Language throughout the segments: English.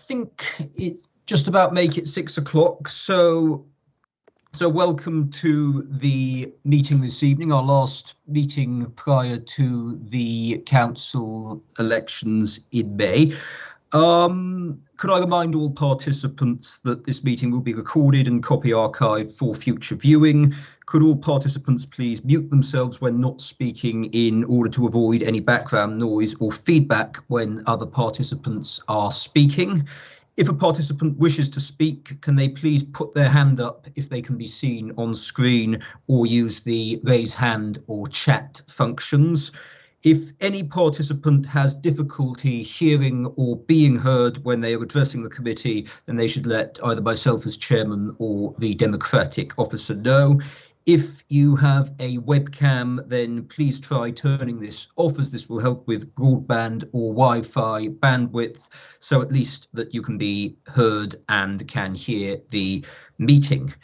think it just about make it 6 o'clock. So welcome to the meeting this evening, our last meeting prior to the council elections in May. Could I remind all participants that this meeting will be recorded and copy archived for future viewing? Could all participants please mute themselves when not speaking in order to avoid any background noise or feedback when other participants are speaking? If a participant wishes to speak, can they please put their hand up if they can be seen on screen, or use the raise hand or chat functions? If any participant has difficulty hearing or being heard when they are addressing the committee, then they should let either myself as chairman or the democratic officer know. If you have a webcam, then please try turning this off, as this will help with broadband or Wi-Fi bandwidth, so at least that you can be heard and can hear the meeting.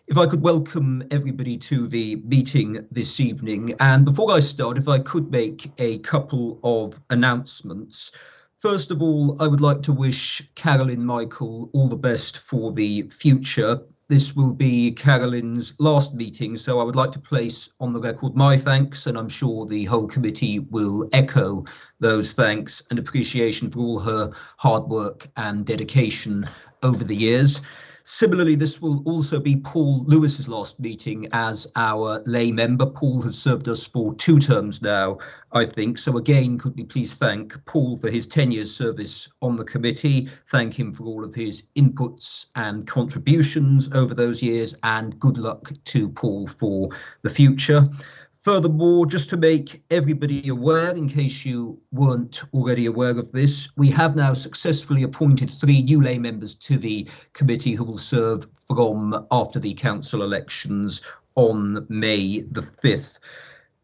If I could welcome everybody to the meeting this evening, and before I start, if I could make a couple of announcements. First of all, I would like to wish Carolyn Michael all the best for the future. This will be Carolyn's last meeting, so I would like to place on the record my thanks, and I'm sure the whole committee will echo those thanks and appreciation for all her hard work and dedication over the years. Similarly, this will also be Paul Lewis's last meeting as our lay member. Paul has served us for 2 terms now, I think. So again, could we please thank Paul for his 10 years service on the committee, thank him for all of his inputs and contributions over those years, and good luck to Paul for the future. Furthermore, just to make everybody aware, in case you weren't already aware of this, we have now successfully appointed 3 new lay members to the committee who will serve from after the council elections on May the 5th.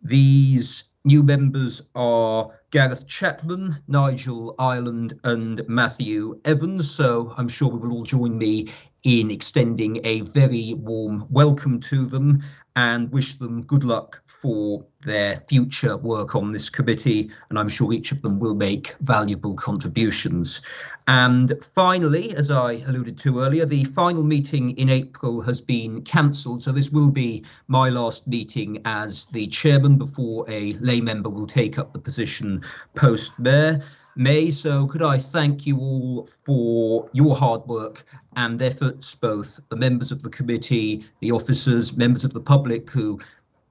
These new members are Gareth Chapman, Nigel Ireland and Matthew Evans, so I'm sure we will all join me in extending a very warm welcome to them and wish them good luck for their future work on this committee, and I'm sure each of them will make valuable contributions. And finally, as I alluded to earlier, the final meeting in April has been cancelled, so this will be my last meeting as the chairman before a lay member will take up the position post-May. So could I thank you all for your hard work and efforts, both the members of the committee, the officers, members of the public who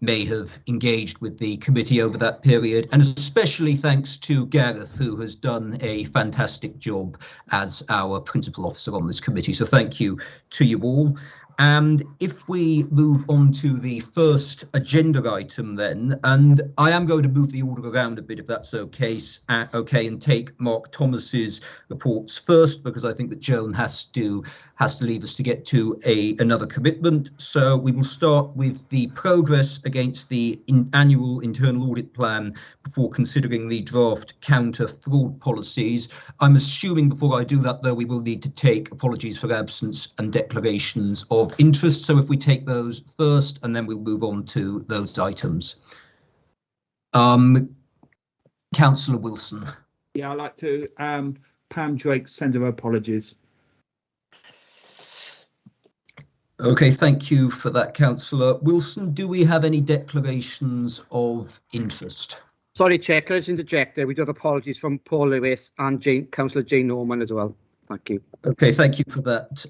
may have engaged with the committee over that period, and especially thanks to Gareth, who has done a fantastic job as our principal officer on this committee. So thank you to you all. And if we move on to the first agenda item then, and I am going to move the order around a bit if that's okay, and take Mark Thomas's reports first, because I think that Joan has to leave us to get to another commitment. So we will start with the progress against the annual internal audit plan before considering the draft counter fraud policies. I'm assuming before I do that, though, we will need to take apologies for absence and declarations of interest. So if we take those first, and then we'll move on to those items. Councillor Wilson. Yeah, I'd like to Pam Drake send her apologies. OK, thank you for that, Councillor Wilson. Do we have any declarations of interest? Sorry, Chair, can I just interject there? We do have apologies from Paul Lewis and Councillor Jane Norman as well. Thank you. OK, thank you for that,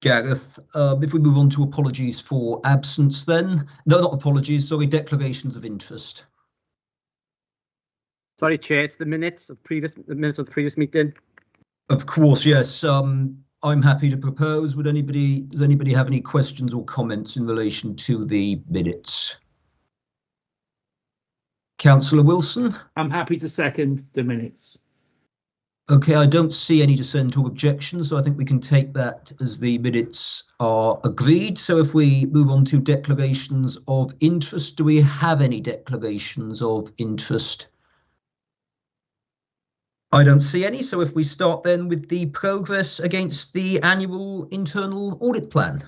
Gareth. If we move on to apologies for absence then. No, not apologies, sorry, declarations of interest. Sorry, Chair, it's the minutes of the previous meeting. Of course, yes. I'm happy to propose. Does anybody have any questions or comments in relation to the minutes? Councillor Wilson? I'm happy to second the minutes. OK, I don't see any dissent or objection, so I think we can take that as the minutes are agreed. So if we move on to declarations of interest, do we have any declarations of interest? I don't see any, so if we start then with the progress against the annual internal audit plan.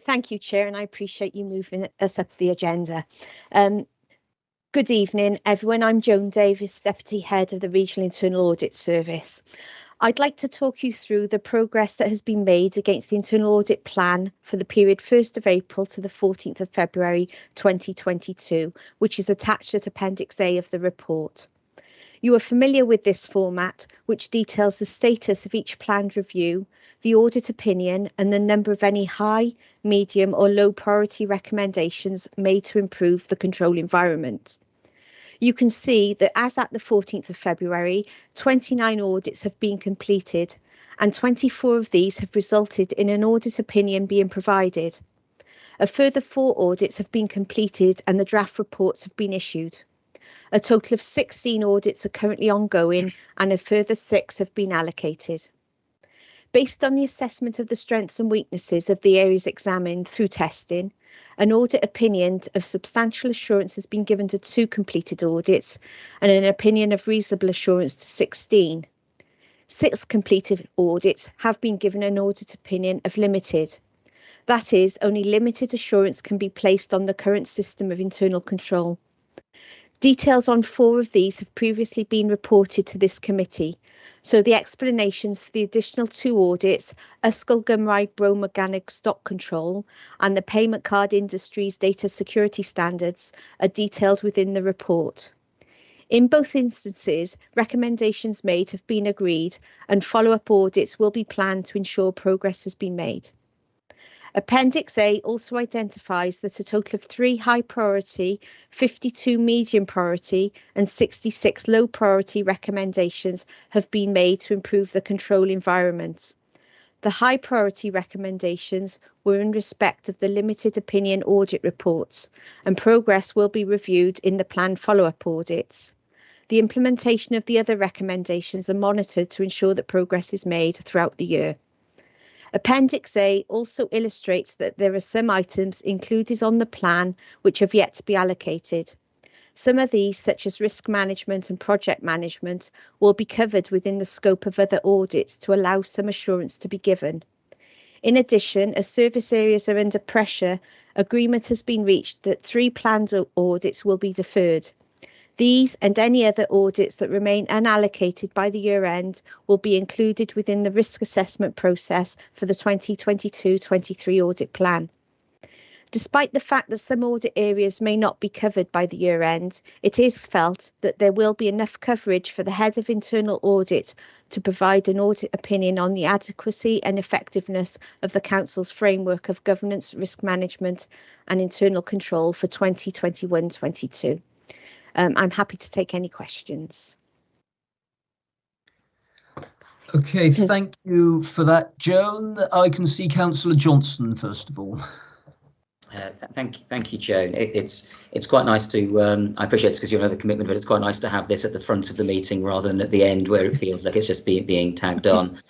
Thank you, Chair, and I appreciate you moving us up the agenda. Good evening, everyone. I'm Joan Davis, Deputy Head of the Regional Internal Audit Service. I'd like to talk you through the progress that has been made against the Internal Audit Plan for the period 1st of April to the 14th of February 2022, which is attached at Appendix A of the report. You are familiar with this format, which details the status of each planned review, the audit opinion, and the number of any high, medium, or low priority recommendations made to improve the control environment. You can see that as at the 14th of February, 29 audits have been completed, and 24 of these have resulted in an audit opinion being provided. A further 4 audits have been completed and the draft reports have been issued. A total of 16 audits are currently ongoing and a further 6 have been allocated. Based on the assessment of the strengths and weaknesses of the areas examined through testing, an audit opinion of substantial assurance has been given to 2 completed audits and an opinion of reasonable assurance to 16. 6 completed audits have been given an audit opinion of limited. That is, only limited assurance can be placed on the current system of internal control. Details on 4 of these have previously been reported to this committee, so the explanations for the additional 2 audits, Ysgol Gymraeg Bro-Mechanic Stock Control and the Payment Card Industry's Data Security Standards, are detailed within the report. In both instances, recommendations made have been agreed and follow-up audits will be planned to ensure progress has been made. Appendix A also identifies that a total of 3 high priority, 52 medium priority and 66 low priority recommendations have been made to improve the control environment. The high priority recommendations were in respect of the limited opinion audit reports, and progress will be reviewed in the planned follow-up audits. The implementation of the other recommendations are monitored to ensure that progress is made throughout the year. Appendix A also illustrates that there are some items included on the plan which have yet to be allocated. Some of these, such as risk management and project management, will be covered within the scope of other audits to allow some assurance to be given. In addition, as service areas are under pressure, agreement has been reached that 3 planned audits will be deferred. These and any other audits that remain unallocated by the year end will be included within the risk assessment process for the 2022-23 audit plan. Despite the fact that some audit areas may not be covered by the year end, it is felt that there will be enough coverage for the Head of Internal Audit to provide an audit opinion on the adequacy and effectiveness of the Council's framework of governance, risk management and internal control for 2021-22. I'm happy to take any questions. Okay, thank you for that, Joan. I can see Councillor Johnson first of all. Thank you, Joan. It's quite nice to. I appreciate it's because you have another commitment, but it's quite nice to have this at the front of the meeting rather than at the end where it feels like it's just being tagged on.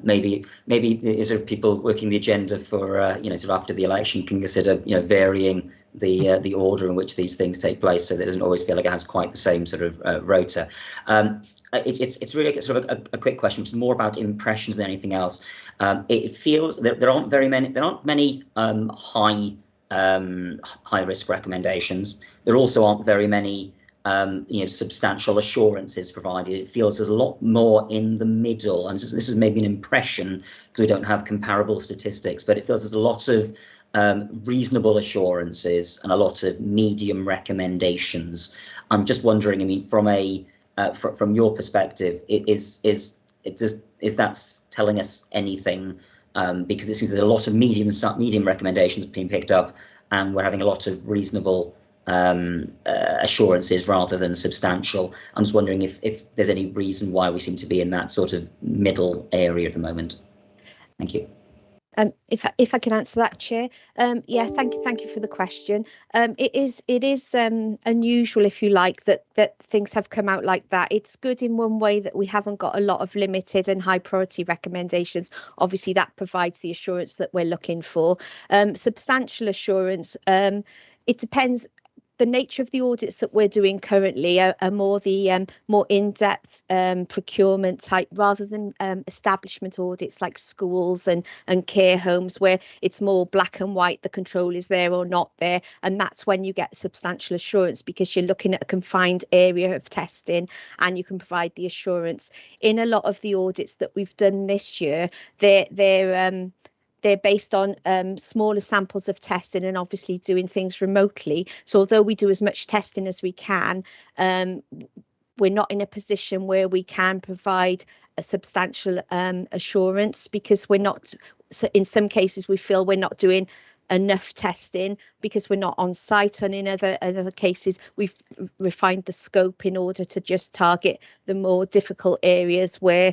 Maybe is there people working the agenda for sort of after the election can consider varying the order in which these things take place, so that it doesn't always feel like it has quite the same sort of rota. It's really sort of a quick question, which is more about impressions than anything else. It feels that there aren't many high risk recommendations. There also aren't very many substantial assurances provided. It feels there's a lot more in the middle, and this is maybe an impression because we don't have comparable statistics, but it feels there's a lot of reasonable assurances and a lot of medium recommendations. I'm just wondering, I mean, from your perspective, is that telling us anything? Because it seems there's a lot of medium recommendations being picked up, and we're having a lot of reasonable assurances rather than substantial. I'm just wondering if there's any reason why we seem to be in that sort of middle area at the moment. Thank you. If I can answer that, Chair. Yeah, thank you for the question. It is unusual, if you like, that things have come out like that. It's good in one way that we haven't got a lot of limited and high priority recommendations. Obviously, that provides the assurance that we're looking for. Substantial assurance, it depends. the nature of the audits that we're doing currently are more the more in-depth procurement type, rather than establishment audits like schools and care homes, where it's more black and white, the control is there or not there, and that's when you get substantial assurance, because you're looking at a confined area of testing and you can provide the assurance. In a lot of the audits that we've done this year, they're based on smaller samples of testing and obviously doing things remotely. So although we do as much testing as we can, we're not in a position where we can provide a substantial assurance, because we're not, so in some cases we feel we're not doing enough testing because we're not on site, and in other cases we've refined the scope in order to just target the more difficult areas where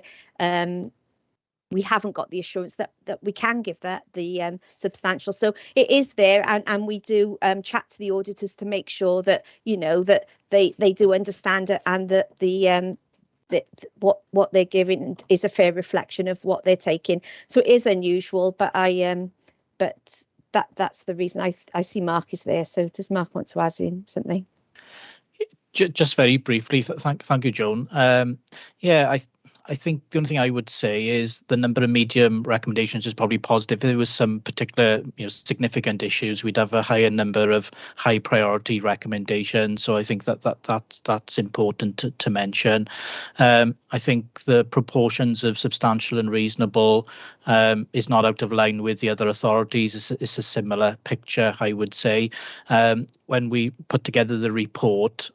we haven't got the assurance that we can give that the substantial. So it is there, and we do chat to the auditors to make sure that, you know, that they do understand it, and that that what they're giving is a fair reflection of what they're taking. So it is unusual, but that's the reason. I see Mark is there. So does Mark want to add in something? Just very briefly, thank you, Joan. Yeah, I think the only thing I would say is the number of medium recommendations is probably positive. If there was some particular, significant issues, we'd have a higher number of high priority recommendations. So I think that's important to mention. I think the proportions of substantial and reasonable is not out of line with the other authorities. It's a similar picture, I would say. When we put together the report,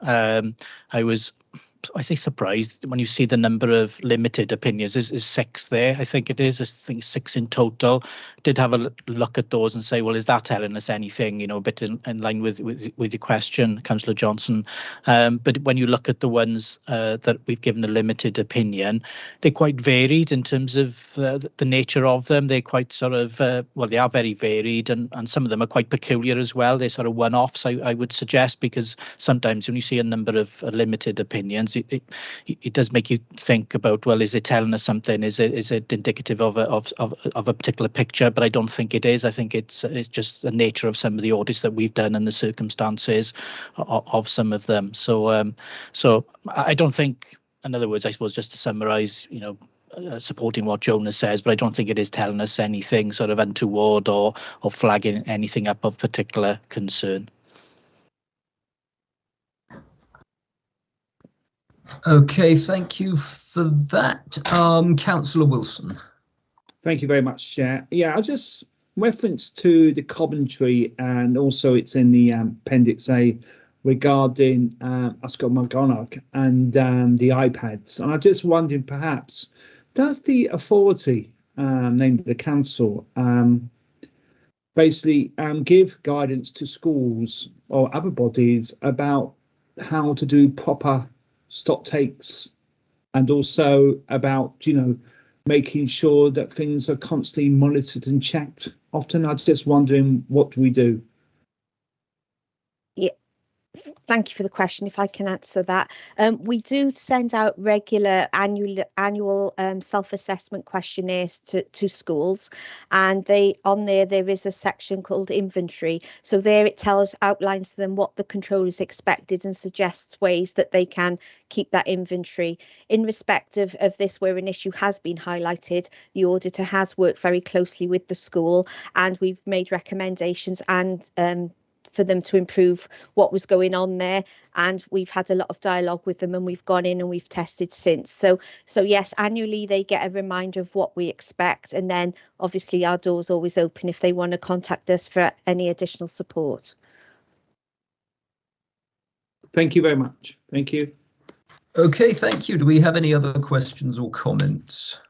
I say surprised when you see the number of limited opinions. Is 6 there? I think it is. I think 6 in total. Did have a look at those and say, well, is that telling us anything? A bit in line with your question, Councillor Johnson. But when you look at the ones that we've given a limited opinion, they're quite varied in terms of the nature of them. They're quite sort of they are very varied, and some of them are quite peculiar as well. They're sort of one-offs, I would suggest, because sometimes when you see a number of limited opinions, it does make you think about, well, is it telling us something? Is it indicative of a particular picture? But I don't think it is. I think it's just the nature of some of the audits that we've done and the circumstances of some of them. So I don't think, in other words, I suppose, just to summarise, supporting what Jonah says, but I don't think it is telling us anything sort of untoward or flagging anything up of particular concern. Okay, thank you for that. Councillor Wilson. Thank you very much, Chair. Yeah, I'll just reference to the commentary, and also it's in the Appendix A regarding Ascot McGonagh and the iPads. And I'm just wondering, perhaps, does the authority, named the council, basically give guidance to schools or other bodies about how to do proper stock takes, and also about, making sure that things are constantly monitored and checked? Often I'm just wondering, what do we do? Yeah, thank you for the question. If I can answer that, we do send out regular annual self-assessment questionnaires to schools, and there is a section called inventory. So there it outlines to them what the control is expected and suggests ways that they can keep that inventory. In respect of this, where an issue has been highlighted, the auditor has worked very closely with the school, and we've made recommendations and for them to improve what was going on there, and we've had a lot of dialogue with them, and we've gone in and we've tested since. So yes, annually they get a reminder of what we expect, and then obviously our door's always open if they want to contact us for any additional support. Thank you very much. Thank you. Okay, thank you. Do we have any other questions or comments?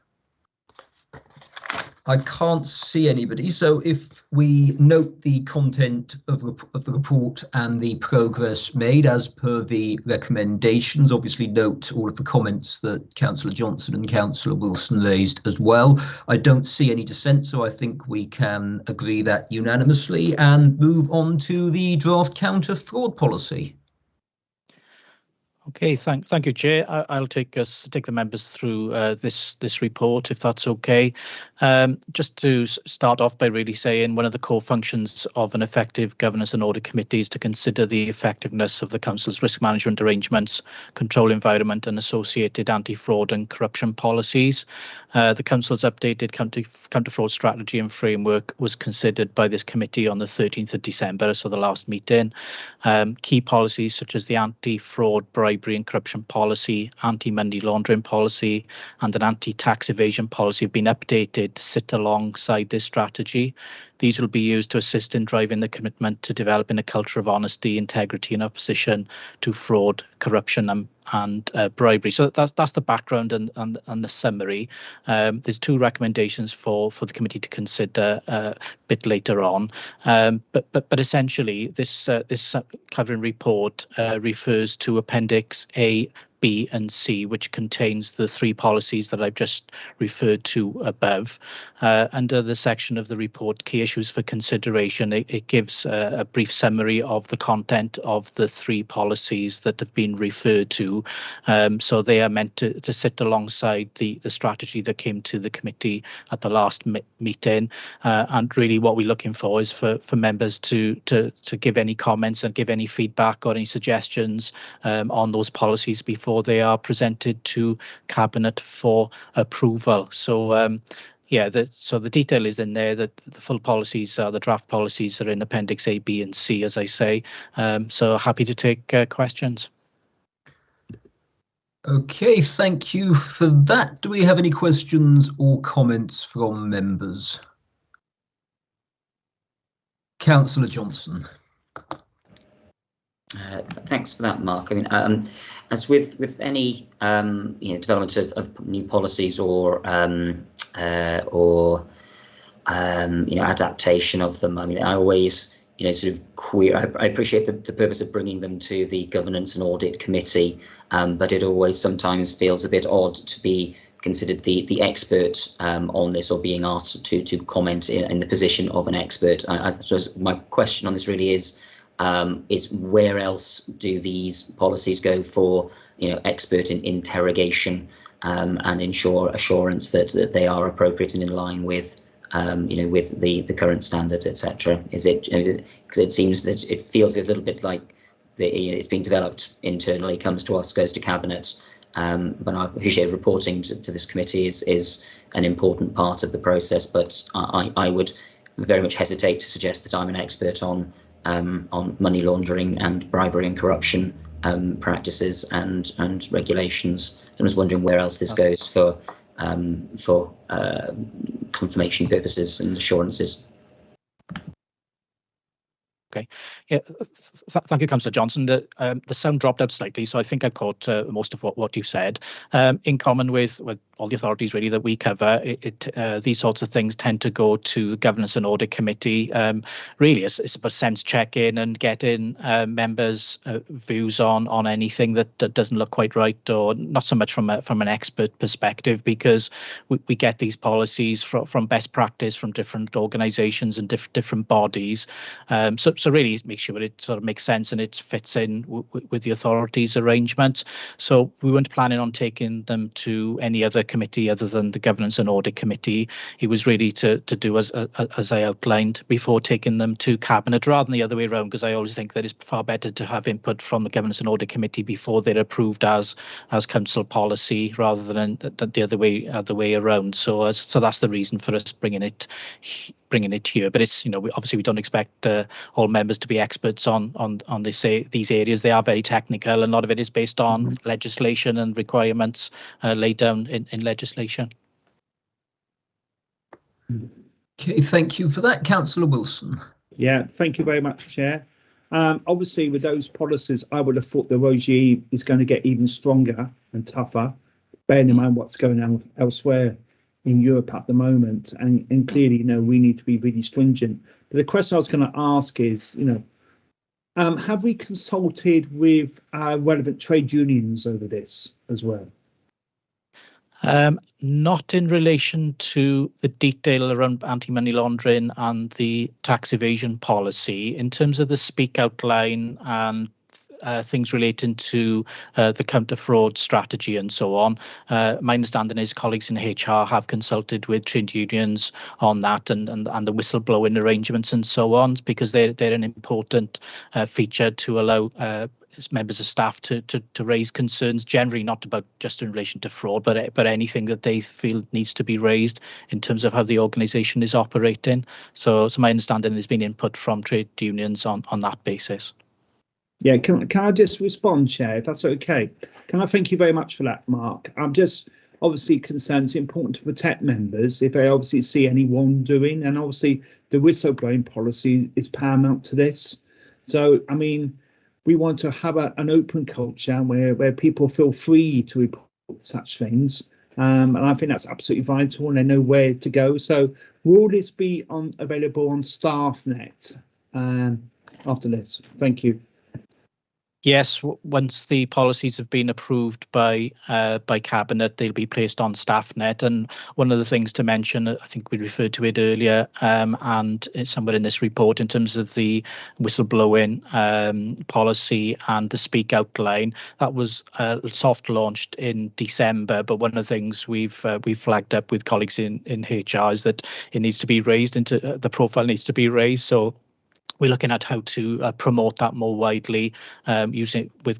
I can't see anybody, so if we note the content of the report and the progress made as per the recommendations, obviously note all of the comments that Councillor Johnson and Councillor Wilson raised as well. I don't see any dissent, so I think we can agree that unanimously and move on to the draft counter fraud policy. Okay, thank you, Chair. I'll take the members through this report, if that's okay. Just to start off by really saying one of the core functions of an effective governance and audit committee is to consider the effectiveness of the council's risk management arrangements, control environment, and associated anti-fraud and corruption policies. The council's updated counter-fraud strategy and framework was considered by this committee on the 13th of December, so the last meeting. Key policies such as the anti-fraud, bribery and corruption policy, anti-money laundering policy, and an anti-tax evasion policy have been updated to sit alongside this strategy. These will be used to assist in driving the commitment to developing a culture of honesty, integrity, and opposition to fraud, corruption, and bribery. So that's the background and the summary. There's two recommendations for the committee to consider a bit later on. But essentially, this covering report refers to Appendix A, B and C, which contains the three policies that I've just referred to above. Under the section of the report, Key Issues for Consideration, it gives a brief summary of the content of the three policies that have been referred to. So they are meant to sit alongside the strategy that came to the committee at the last meeting. And really what we're looking for is for members to give any comments and give any feedback or any suggestions on those policies before they are presented to Cabinet for approval. So yeah, so the detail is in there, that the full policies, the draft policies are in Appendix A, B and C, as I say. So happy to take questions. Okay, thank you for that. Do we have any questions or comments from members? Councillor Johnson. Thanks for that, Mark. I mean, as with any development of new policies or adaptation of them, I mean, I always sort of queer. I appreciate the purpose of bringing them to the Governance and Audit Committee, but it always sometimes feels a bit odd to be considered the expert on this, or being asked to comment in the position of an expert. I suppose my question on this really is where else do these policies go for expert interrogation and ensure assurance that they are appropriate and in line with with the current standards, etc. Is it, because it seems that it feels a little bit like it's being developed internally, comes to us, goes to Cabinet, but I appreciate reporting to this committee is an important part of the process, but I would very much hesitate to suggest that I'm an expert on money laundering and bribery and corruption practices and regulations. So I'm just wondering where else this goes for confirmation purposes and assurances. Okay, yeah, thank you, Councillor Johnson. The sound dropped out slightly, so I think I caught most of what you said. In common with all the authorities really that we cover, these sorts of things tend to go to the Governance and Audit Committee. Really, it's about sense checking and getting members' views on anything that doesn't look quite right, or not so much from an expert perspective, because we get these policies from best practice from different organisations and different bodies. So really make sure it sort of makes sense and it fits in with the authorities' arrangements. So we weren't planning on taking them to any other committee other than the Governance and Audit Committee. It was really to do as I outlined before taking them to Cabinet, rather than the other way around, because I always think that it's far better to have input from the Governance and Audit Committee before they're approved as council policy, rather than the other way around. So that's the reason for us bringing it here. But it's obviously we don't expect all members to be experts on these areas. They are very technical, and a lot of it is based on legislation and requirements laid down in legislation. Okay, thank you for that. Councillor Wilson. Yeah, thank you very much, Chair. Obviously, with those policies, I would have thought the regime is going to get even stronger and tougher, bearing in mind what's going on elsewhere in Europe at the moment, and clearly, we need to be really stringent. But the question I was going to ask is, have we consulted with relevant trade unions over this as well? Not in relation to the detail around anti-money laundering and the tax evasion policy. In terms of the speak out line and things relating to the counter-fraud strategy and so on. My understanding is colleagues in HR have consulted with trade unions on that and the whistleblowing arrangements and so on, because they're an important feature to allow members of staff to raise concerns, generally not about just in relation to fraud, but anything that they feel needs to be raised in terms of how the organisation is operating. So my understanding there's been input from trade unions on that basis. Yeah, can I just respond, Chair, if that's okay? Can I thank you very much for that, Mark? I'm just obviously concerned it's important to protect members if they obviously see any wrongdoing, and obviously the whistleblowing policy is paramount to this. So, I mean, we want to have an open culture where people feel free to report such things. And I think that's absolutely vital, and they know where to go. So will this be available on StaffNet after this? Thank you. Yes, once the policies have been approved by Cabinet, they'll be placed on StaffNet. And one of the things to mention, I think we referred to it earlier, and it's somewhere in this report in terms of the whistleblowing policy and the speak out line, that was soft launched in December. But one of the things we've flagged up with colleagues in HR is that it needs to be raised into the profile needs to be raised. So we're looking at how to promote that more widely, using it with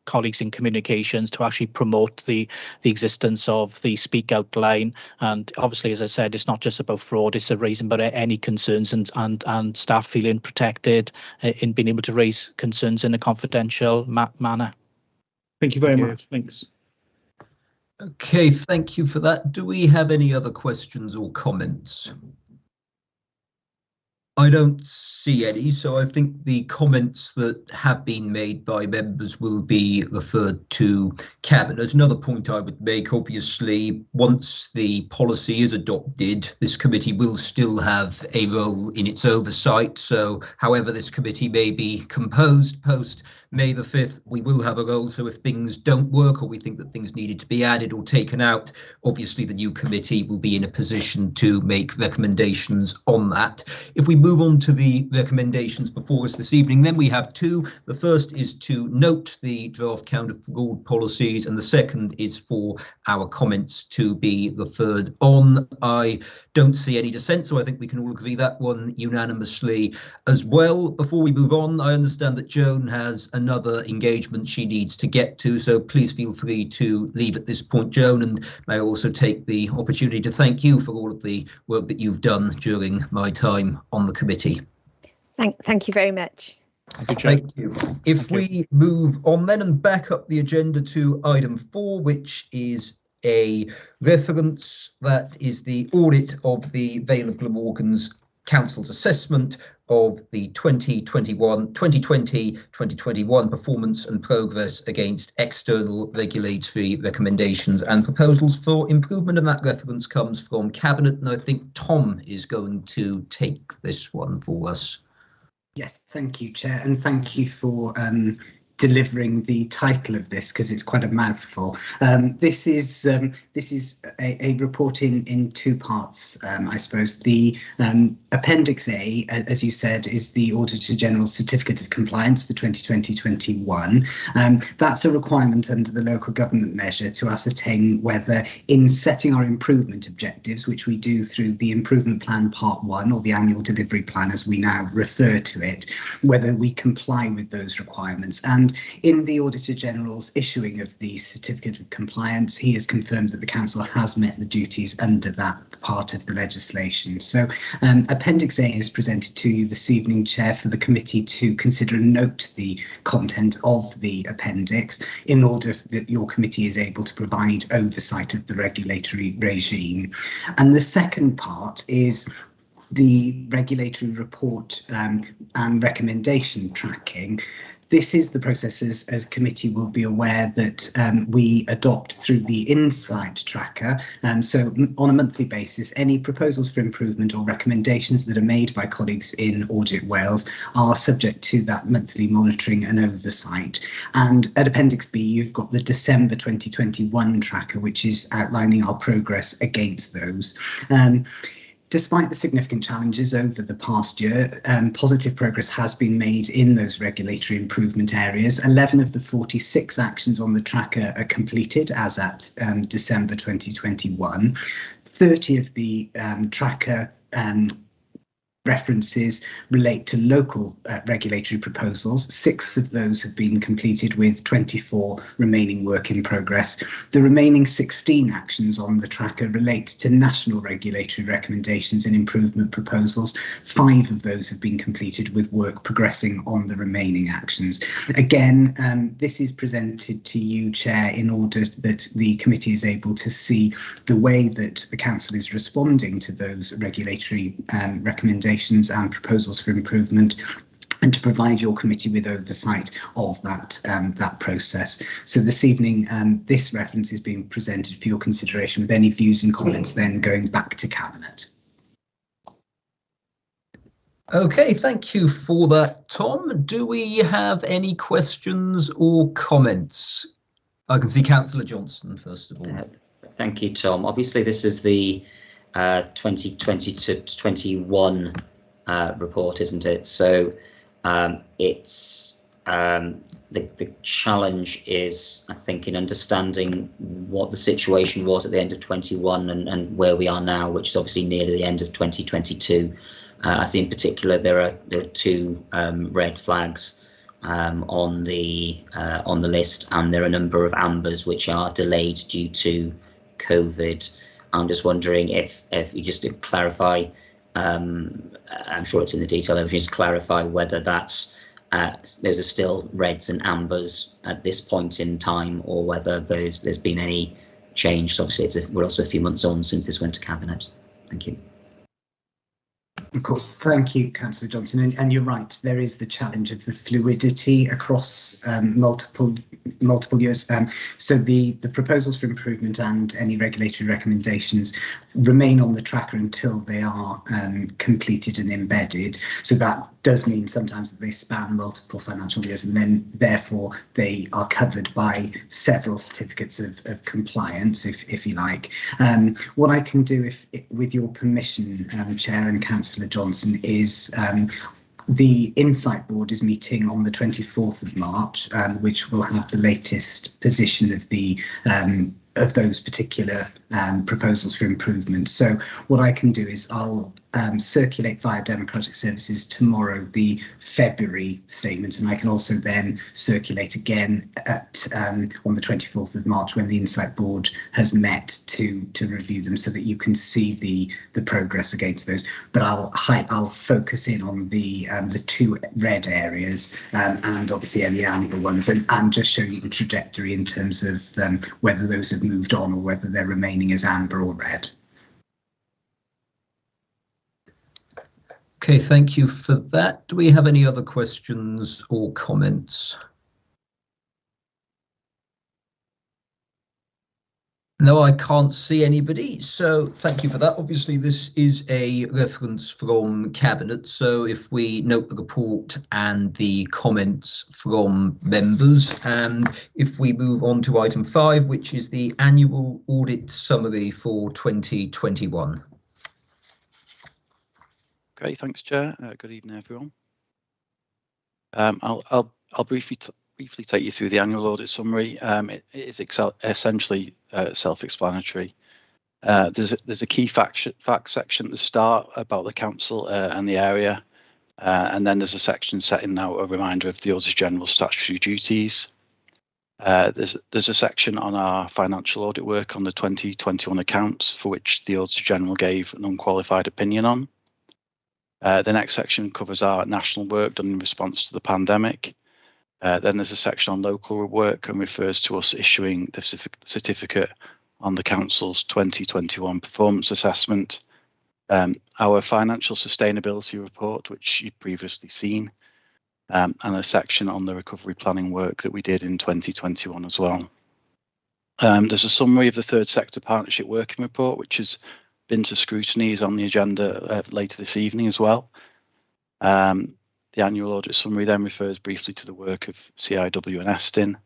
colleagues in communications to actually promote the existence of the speak out line. And obviously, as I said, it's not just about fraud, it's a raising about any concerns and staff feeling protected in being able to raise concerns in a confidential manner. Thank you very much. Thanks. Okay, thank you for that. Do we have any other questions or comments? I don't see any, so I think the comments that have been made by members will be referred to Cabinet. Another point I would make, obviously, once the policy is adopted, this committee will still have a role in its oversight. So however this committee may be composed post May the 5th, we will have a role. So if things don't work or we think that things needed to be added or taken out, obviously the new committee will be in a position to make recommendations on that. If we move on to the recommendations before us this evening, then we have two. The first is to note the draft counter-fraud policies, and the second is for our comments to be referred on. I don't see any dissent, so I think we can all agree that one unanimously as well. Before we move on, I understand that Joan has another engagement she needs to get to, so please feel free to leave at this point, Joan, and may I also take the opportunity to thank you for all of the work that you've done during my time on the committee. Thank you very much. Thank you. If we move on then and back up the agenda to item 4, which is a reference that is the audit of the Vale of Glamorgan's Council's assessment of the 2020-2021 performance and progress against external regulatory recommendations and proposals for improvement, and that reference comes from Cabinet, and I think Tom is going to take this one for us. Yes, thank you, Chair, and thank you for delivering the title of this, because it's quite a mouthful. This is a report in two parts, I suppose. The Appendix A, as you said, is the Auditor General's Certificate of Compliance for 2020-21. That's a requirement under the local government measure to ascertain whether, in setting our improvement objectives, which we do through the Improvement Plan Part 1, or the Annual Delivery Plan as we now refer to it, whether we comply with those requirements. And in the Auditor General's issuing of the Certificate of Compliance, he has confirmed that the Council has met the duties under that part of the legislation. So Appendix A is presented to you this evening, Chair, for the committee to consider and note the content of the appendix in order that your committee is able to provide oversight of the regulatory regime. And the second part is the regulatory report and recommendation tracking. This is the process, as committee will be aware, that we adopt through the Insight Tracker. So on a monthly basis, any proposals for improvement or recommendations that are made by colleagues in Audit Wales are subject to that monthly monitoring and oversight. And at Appendix B, you've got the December 2021 tracker, which is outlining our progress against those. Despite the significant challenges over the past year, positive progress has been made in those regulatory improvement areas. 11 of the 46 actions on the tracker are completed as at December 2021. 30 of the tracker references relate to local regulatory proposals. 6 of those have been completed, with 24 remaining work in progress. The remaining 16 actions on the tracker relate to national regulatory recommendations and improvement proposals. 5 of those have been completed, with work progressing on the remaining actions. Again, this is presented to you, Chair, in order that the committee is able to see the way that the Council is responding to those regulatory recommendations and proposals for improvement, and to provide your committee with oversight of that process. So this evening, this reference is being presented for your consideration, with any views and comments then going back to Cabinet. Okay, thank you for that, Tom. Do we have any questions or comments? I can see Councillor Johnson first of all. Thank you, Tom. Obviously, this is the 2020 to 21 report, isn't it? So it's the challenge is, I think, in understanding what the situation was at the end of 21 and where we are now, which is obviously near the end of 2022. I see in particular there are 2 red flags on the list, and there are a number of ambers which are delayed due to COVID. I'm just wondering if you just to clarify, I'm sure it's in the detail, if you just clarify whether that's those are still reds and ambers at this point in time, or whether there's been any change. So obviously we're also a few months on since this went to Cabinet. Thank you. Of course, thank you, Councillor Johnson, and you're right, there is the challenge of the fluidity across multiple years. So the proposals for improvement and any regulatory recommendations remain on the tracker until they are completed and embedded. So that does mean sometimes that they span multiple financial years, and then therefore they are covered by several certificates of compliance, if you like. What I can do, with your permission, Chair and Councillor Johnson, is the Insight Board is meeting on the 24th of March, which will have the latest position of those particular proposals for improvement. So what I can do is I'll circulate via Democratic Services tomorrow the February statements, and I can also then circulate again on the 24th of March when the Insight Board has met to review them, so that you can see the progress against those. But I'll focus in on the 2 red areas and obviously any amber ones, and just show you the trajectory in terms of whether those have moved on or whether they're remaining as amber or red. Okay, thank you for that. Do we have any other questions or comments? No, I can't see anybody, so thank you for that. Obviously, this is a reference from Cabinet, so if we note the report and the comments from members, and if we move on to item 5, which is the annual audit summary for 2021. Great, thanks, Chair. Good evening, everyone. I'll briefly take you through the annual audit summary. It is essentially self-explanatory. There's a key fact section at the start about the council and the area, and then there's a section setting out a reminder of the Auditor General's statutory duties. There's a section on our financial audit work on the 2021 accounts, for which the Auditor General gave an unqualified opinion on. The next section covers our national work done in response to the pandemic. Then there's a section on local work and refers to us issuing the certificate on the Council's 2021 performance assessment, our financial sustainability report, which you've previously seen, and a section on the recovery planning work that we did in 2021 as well. There's a summary of the third sector partnership working report, which has been to scrutiny, is on the agenda later this evening as well. The annual audit summary then refers briefly to the work of CIW and Estin.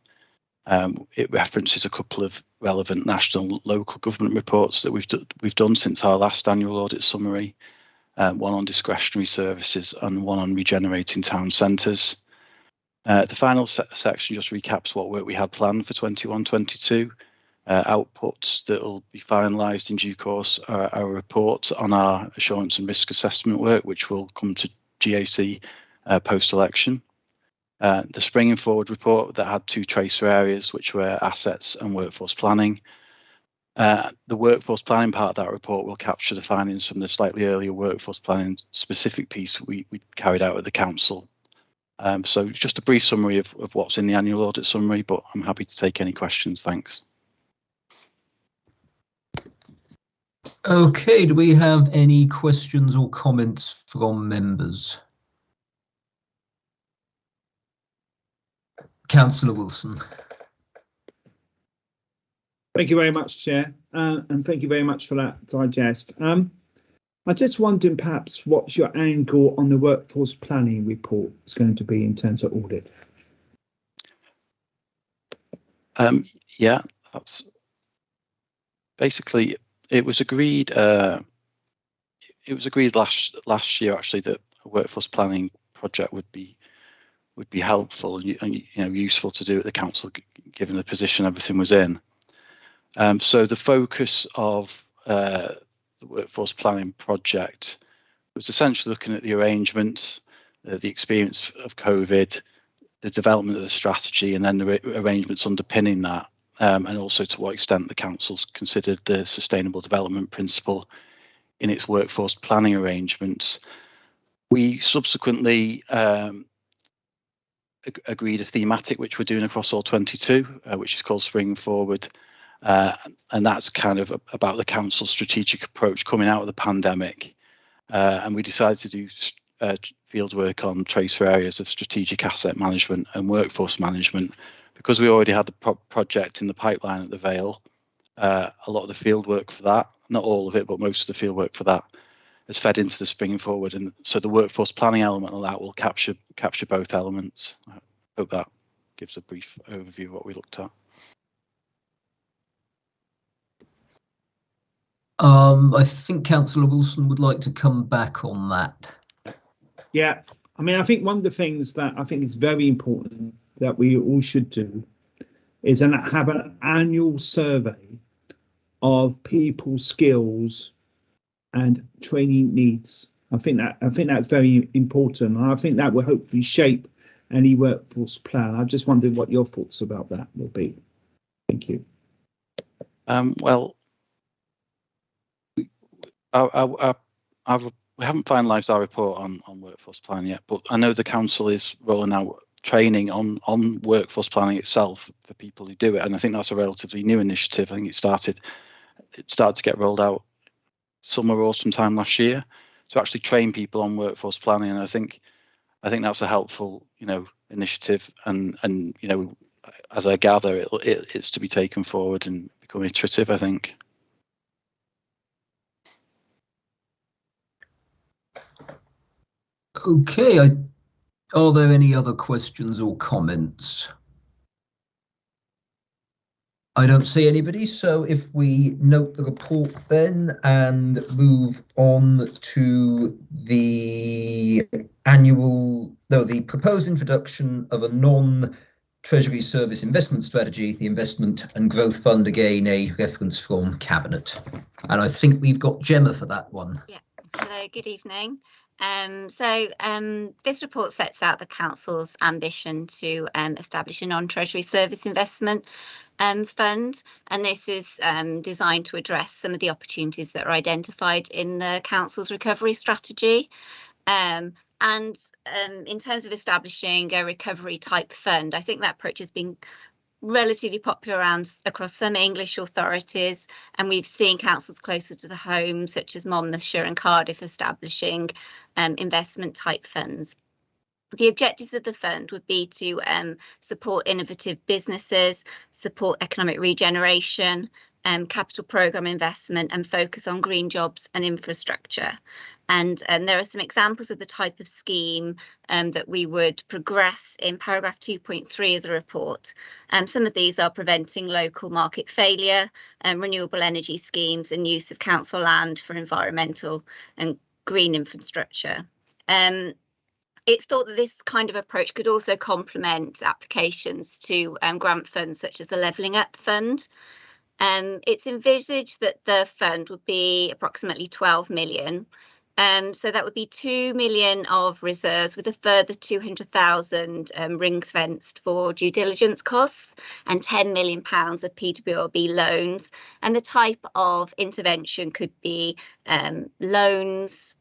It references a couple of relevant national and local government reports that we've done since our last annual audit summary, one on discretionary services and one on regenerating town centres. The final section just recaps what work we had planned for 21-22. Outputs that will be finalised in due course are a report on our assurance and risk assessment work, which will come to GAC post-election. The Springing Forward report that had 2 tracer areas, which were assets and workforce planning. The workforce planning part of that report will capture the findings from the slightly earlier workforce planning specific piece we carried out at the council. So just a brief summary of what's in the annual audit summary, but I'm happy to take any questions. Thanks. Okay, do we have any questions or comments from members? Councillor Wilson. Thank you very much, Chair, and thank you very much for that digest. I just wondered perhaps what's your angle on the workforce planning report is going to be in terms of audit? Yeah, that's basically it was agreed. It was agreed last year actually that a workforce planning project would be helpful and useful to do at the council, given the position everything was in. So the focus of the workforce planning project was essentially looking at the arrangements, the experience of COVID, the development of the strategy, and then the arrangements underpinning that, and also to what extent the council's considered the sustainable development principle in its workforce planning arrangements. We subsequently agreed a thematic which we're doing across all 22, which is called Spring Forward. And that's kind of about the council's strategic approach coming out of the pandemic. And we decided to do field work on tracer areas of strategic asset management and workforce management. Because we already had the project in the pipeline at the Vale, a lot of the field work for that, not all of it, but most of the field work for that has fed into the Springing Forward. And so the workforce planning element of that will capture both elements. I hope that gives a brief overview of what we looked at. I think Councillor Wilson would like to come back on that. Yeah, I mean, I think one of the things that I think is very important that we all should do is have an annual survey of people's skills and training needs. I think that's very important, and I think that will hopefully shape any workforce plan. I just wondered what your thoughts about that will be. Thank you. Well, we haven't finalised our report on workforce planning yet, but I know the council is rolling out training on workforce planning itself for people who do it, and I think that's a relatively new initiative. I think it started to get rolled out summer or sometime last year to actually train people on workforce planning, and I think that's a helpful initiative, and as I gather it's to be taken forward and become iterative, I think. Okay, are there any other questions or comments? I don't see anybody, so if we note the report then and move on to the the proposed introduction of a non-Treasury Service investment strategy, the Investment and Growth Fund, again a reference from Cabinet. And I think we've got Gemma for that one. Yeah, hello, good evening. This report sets out the council's ambition to establish a non-Treasury Service investment fund, and this is designed to address some of the opportunities that are identified in the council's recovery strategy. In terms of establishing a recovery type fund, I think that approach has been relatively popular across some English authorities, and we've seen councils closer to the home, such as Monmouthshire and Cardiff, establishing investment type funds. The objectives of the fund would be to support innovative businesses, support economic regeneration, capital programme investment and focus on green jobs and infrastructure. And there are some examples of the type of scheme that we would progress in paragraph 2.3 of the report. Some of these are preventing local market failure, renewable energy schemes and use of council land for environmental and green infrastructure. It's thought that this kind of approach could also complement applications to grant funds such as the Levelling Up Fund. It's envisaged that the fund would be approximately 12 million. So that would be 2 million of reserves with a further 200,000 ring fenced for due diligence costs and £10 million of PWLB loans. And the type of intervention could be loans,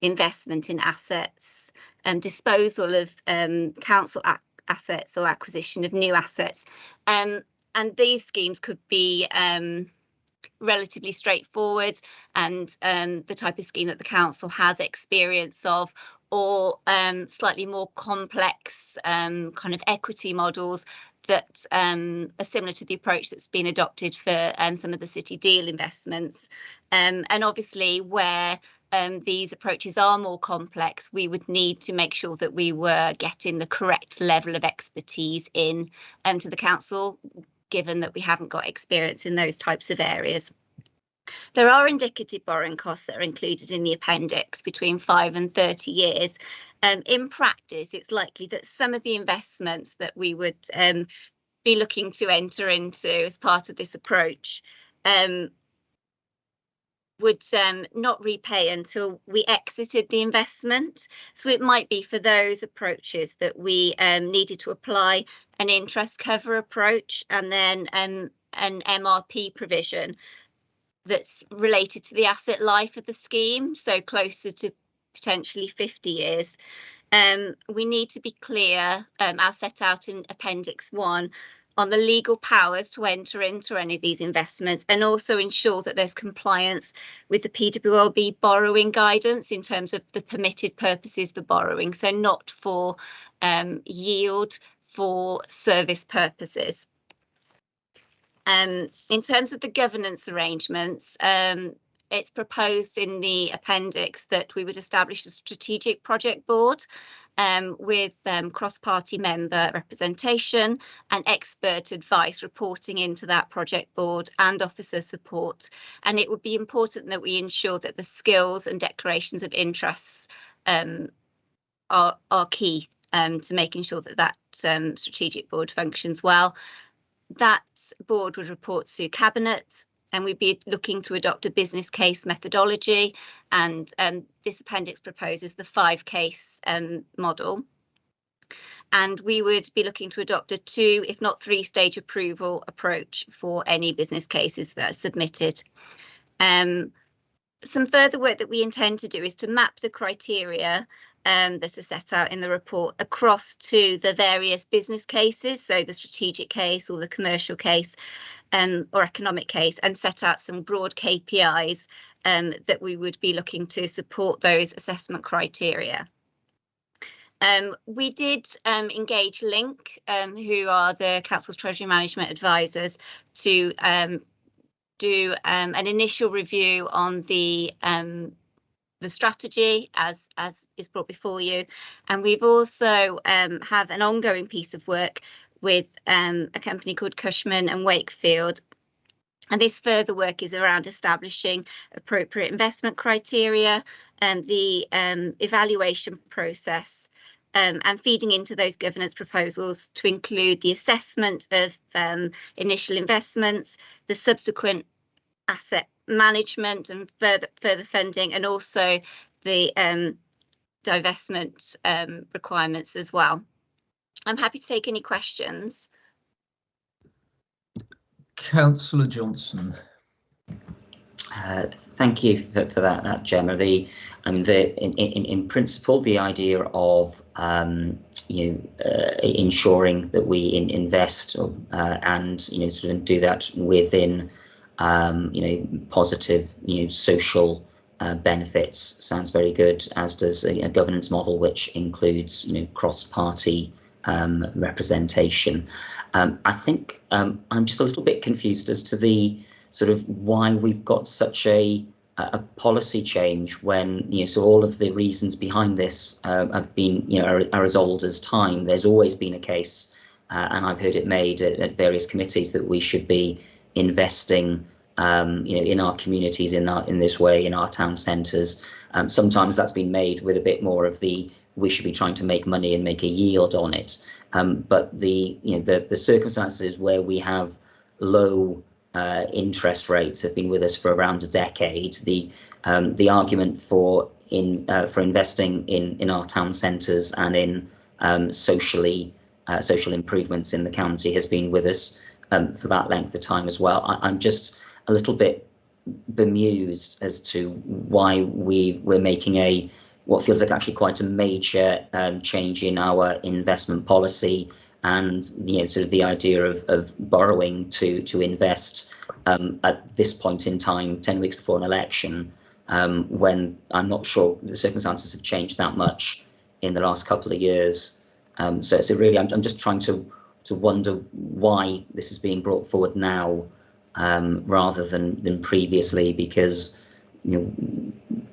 investment in assets, disposal of council assets or acquisition of new assets. And these schemes could be relatively straightforward and the type of scheme that the council has experience of, or slightly more complex kind of equity models that are similar to the approach that's been adopted for some of the city deal investments. And obviously where these approaches are more complex, we would need to make sure that we were getting the correct level of expertise in to the council, given that we haven't got experience in those types of areas. There are indicative borrowing costs that are included in the appendix between 5 and 30 years. In practice, it's likely that some of the investments that we would be looking to enter into as part of this approach would not repay until we exited the investment. So it might be for those approaches that we needed to apply an interest cover approach and then an MRP provision that's related to the asset life of the scheme, so closer to potentially 50 years. We need to be clear, as set out in Appendix 1, on the legal powers to enter into any of these investments, and also ensure that there's compliance with the PWLB borrowing guidance in terms of the permitted purposes for borrowing, so not for yield, for service purposes. In terms of the governance arrangements, it's proposed in the appendix that we would establish a strategic project board with cross-party member representation and expert advice reporting into that project board and officer support. And it would be important that we ensure that the skills and declarations of interests are key to making sure that that strategic board functions well. That board would report to Cabinet, and we'd be looking to adopt a business case methodology, and this appendix proposes the 5-case model. And we would be looking to adopt a 2, if not 3-stage approval approach for any business cases that are submitted. Some further work that we intend to do is to map the criteria that are set out in the report across to the various business cases, so the strategic case or the commercial case or economic case, and set out some broad KPIs that we would be looking to support those assessment criteria. We did engage Link, who are the Council's Treasury Management Advisors, to do an initial review on the strategy as is brought before you, and we've also have an ongoing piece of work with a company called Cushman and Wakefield, and this further work is around establishing appropriate investment criteria and the evaluation process, and feeding into those governance proposals to include the assessment of initial investments, the subsequent asset management and further funding, and also the divestment requirements as well. I'm happy to take any questions. Councillor Johnson. Thank you for that, Gemma. In principle, the idea of ensuring that we invest and sort of do that within positive social benefits sounds very good, as does a governance model which includes cross-party representation. I think I'm just a little bit confused as to the sort of why we've got such a policy change when, so all of the reasons behind this have been, are as old as time. There's always been a case, and I've heard it made at various committees, that we should be investing, in our communities in this way, in our town centres. Sometimes that's been made with a bit more of the, we should be trying to make money and make a yield on it. But the circumstances where we have low interest rates have been with us for around a decade. The argument for investing in our town centres and in social improvements in the county has been with us for that length of time as well. I'm just a little bit bemused as to why we're making what feels like actually quite a major change in our investment policy, and sort of the idea of borrowing to invest at this point in time, 10 weeks before an election, when I'm not sure the circumstances have changed that much in the last couple of years. So really, I'm just trying to wonder why this is being brought forward now rather than previously, because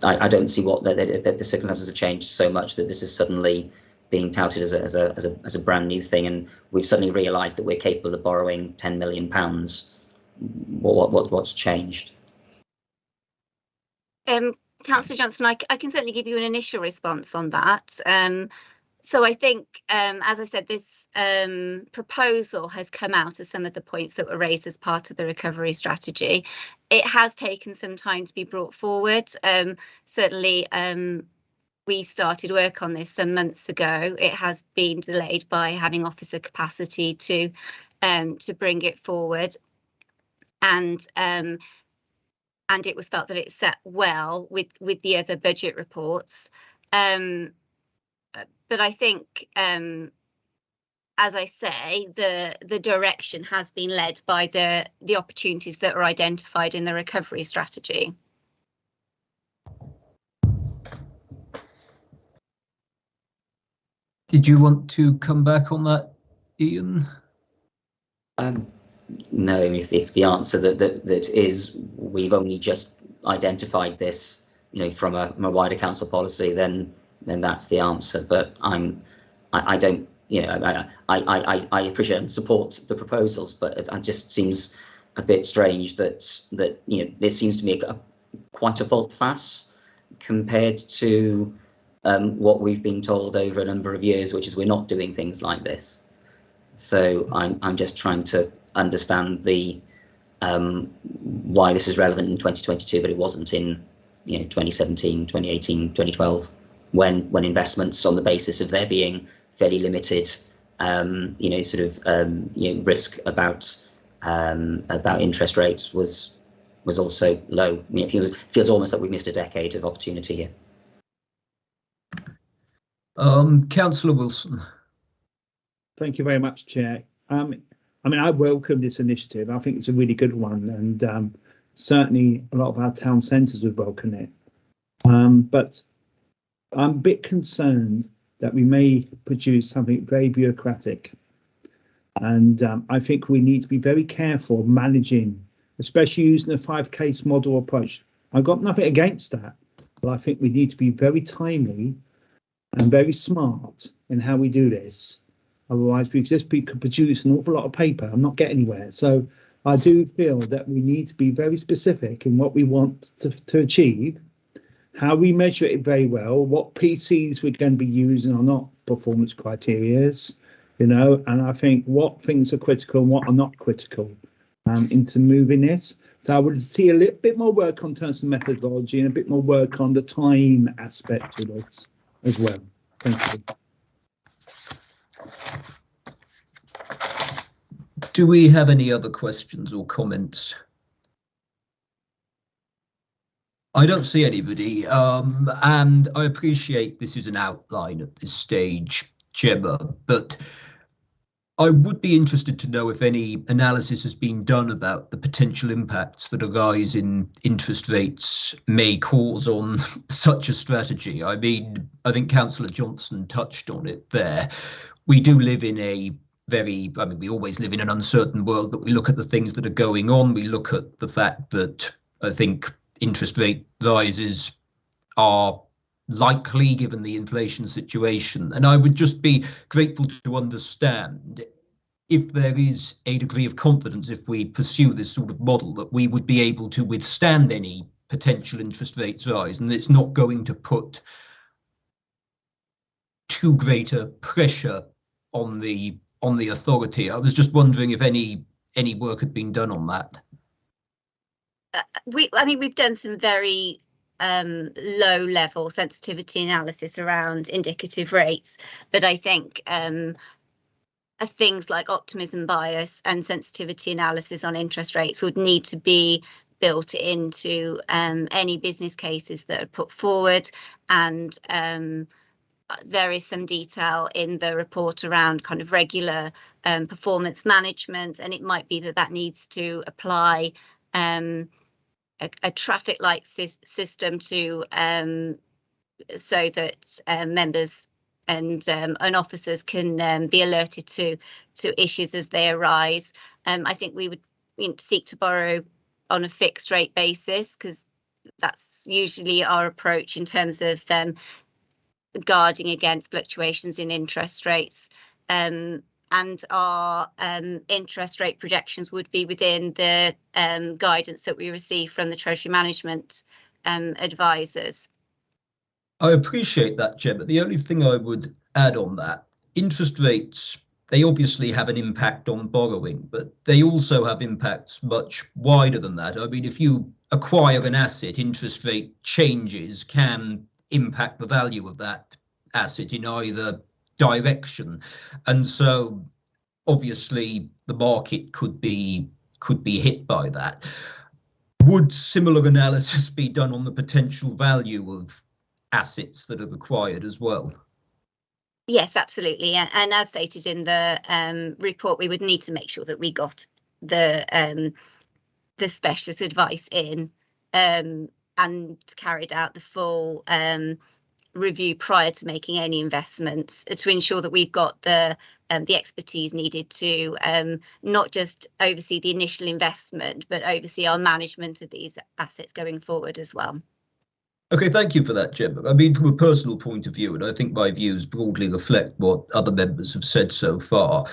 I don't see what the circumstances have changed so much that this is suddenly being touted as a brand new thing, and we've suddenly realised that we're capable of borrowing £10 million. What's changed? Councillor Johnson, I can certainly give you an initial response on that. So I think, as I said, this proposal has come out of some of the points that were raised as part of the recovery strategy. It has taken some time to be brought forward. Certainly, we started work on this some months ago. It has been delayed by having officer capacity to bring it forward, and it was felt that it sat well with the other budget reports. But I think, as I say, the direction has been led by the opportunities that are identified in the recovery strategy. Did you want to come back on that, Ian? No, if the answer that is we've only just identified this, from a wider council policy, then that's the answer. But I don't, I appreciate and support the proposals, but it just seems a bit strange that there seems to be quite a volte-face compared to what we've been told over a number of years, which is we're not doing things like this. So I'm just trying to understand the why this is relevant in 2022, but it wasn't in 2017, 2018, 2012, when investments on the basis of there being fairly limited risk about interest rates was also low. It feels almost like we've missed a decade of opportunity here. Councillor Wilson. Thank you very much, Chair. I welcome this initiative. I think it's a really good one, and certainly a lot of our town centres would welcome it. But I'm a bit concerned that we may produce something very bureaucratic, and I think we need to be very careful managing, especially using a 5-case model approach. I've got nothing against that, but I think we need to be very timely and very smart in how we do this. Otherwise, we could produce an awful lot of paper and not get anywhere. So I do feel that we need to be very specific in what we want to achieve, how we measure it very well, what PCs we're going to be using are not performance criterias, and I think what things are critical and what are not critical into moving this. So I would see a little bit more work on terms of methodology and a bit more work on the time aspect of this as well. Thank you. Do we have any other questions or comments? I don't see anybody, and I appreciate this is an outline at this stage, Gemma, but I would be interested to know if any analysis has been done about the potential impacts that a rise in interest rates may cause on such a strategy. I mean, I think Councillor Johnson touched on it there. We do live in we always live in an uncertain world, but we look at the things that are going on. We look at the fact that I think interest rate rises are likely given the inflation situation. And I would just be grateful to understand if there is a degree of confidence, if we pursue this sort of model, that we would be able to withstand any potential interest rates rise, and it's not going to put too great a pressure on the authority. I was just wondering if any work had been done on that. We've done some very low level sensitivity analysis around indicative rates, but I think things like optimism bias and sensitivity analysis on interest rates would need to be built into any business cases that are put forward, and there is some detail in the report around kind of regular performance management, and it might be that needs to apply a traffic light system to so that members and officers can be alerted to issues as they arise. I think we would seek to borrow on a fixed rate basis, because that's usually our approach in terms of guarding against fluctuations in interest rates. And our interest rate projections would be within the guidance that we receive from the Treasury Management advisors. I appreciate that, Gemma. The only thing I would add on that, interest rates, they obviously have an impact on borrowing, but they also have impacts much wider than that. I mean, if you acquire an asset, interest rate changes can impact the value of that asset in either direction, and so obviously the market could be hit by that. Would similar analysis be done on the potential value of assets that are acquired as well? Yes, absolutely, and as stated in the report, we would need to make sure that we got the specialist advice in and carried out the full review prior to making any investments, to ensure that we've got the expertise needed to not just oversee the initial investment, but oversee our management of these assets going forward as well. Okay, thank you for that, Gemma. I mean, from a personal point of view, and I think my views broadly reflect what other members have said so far,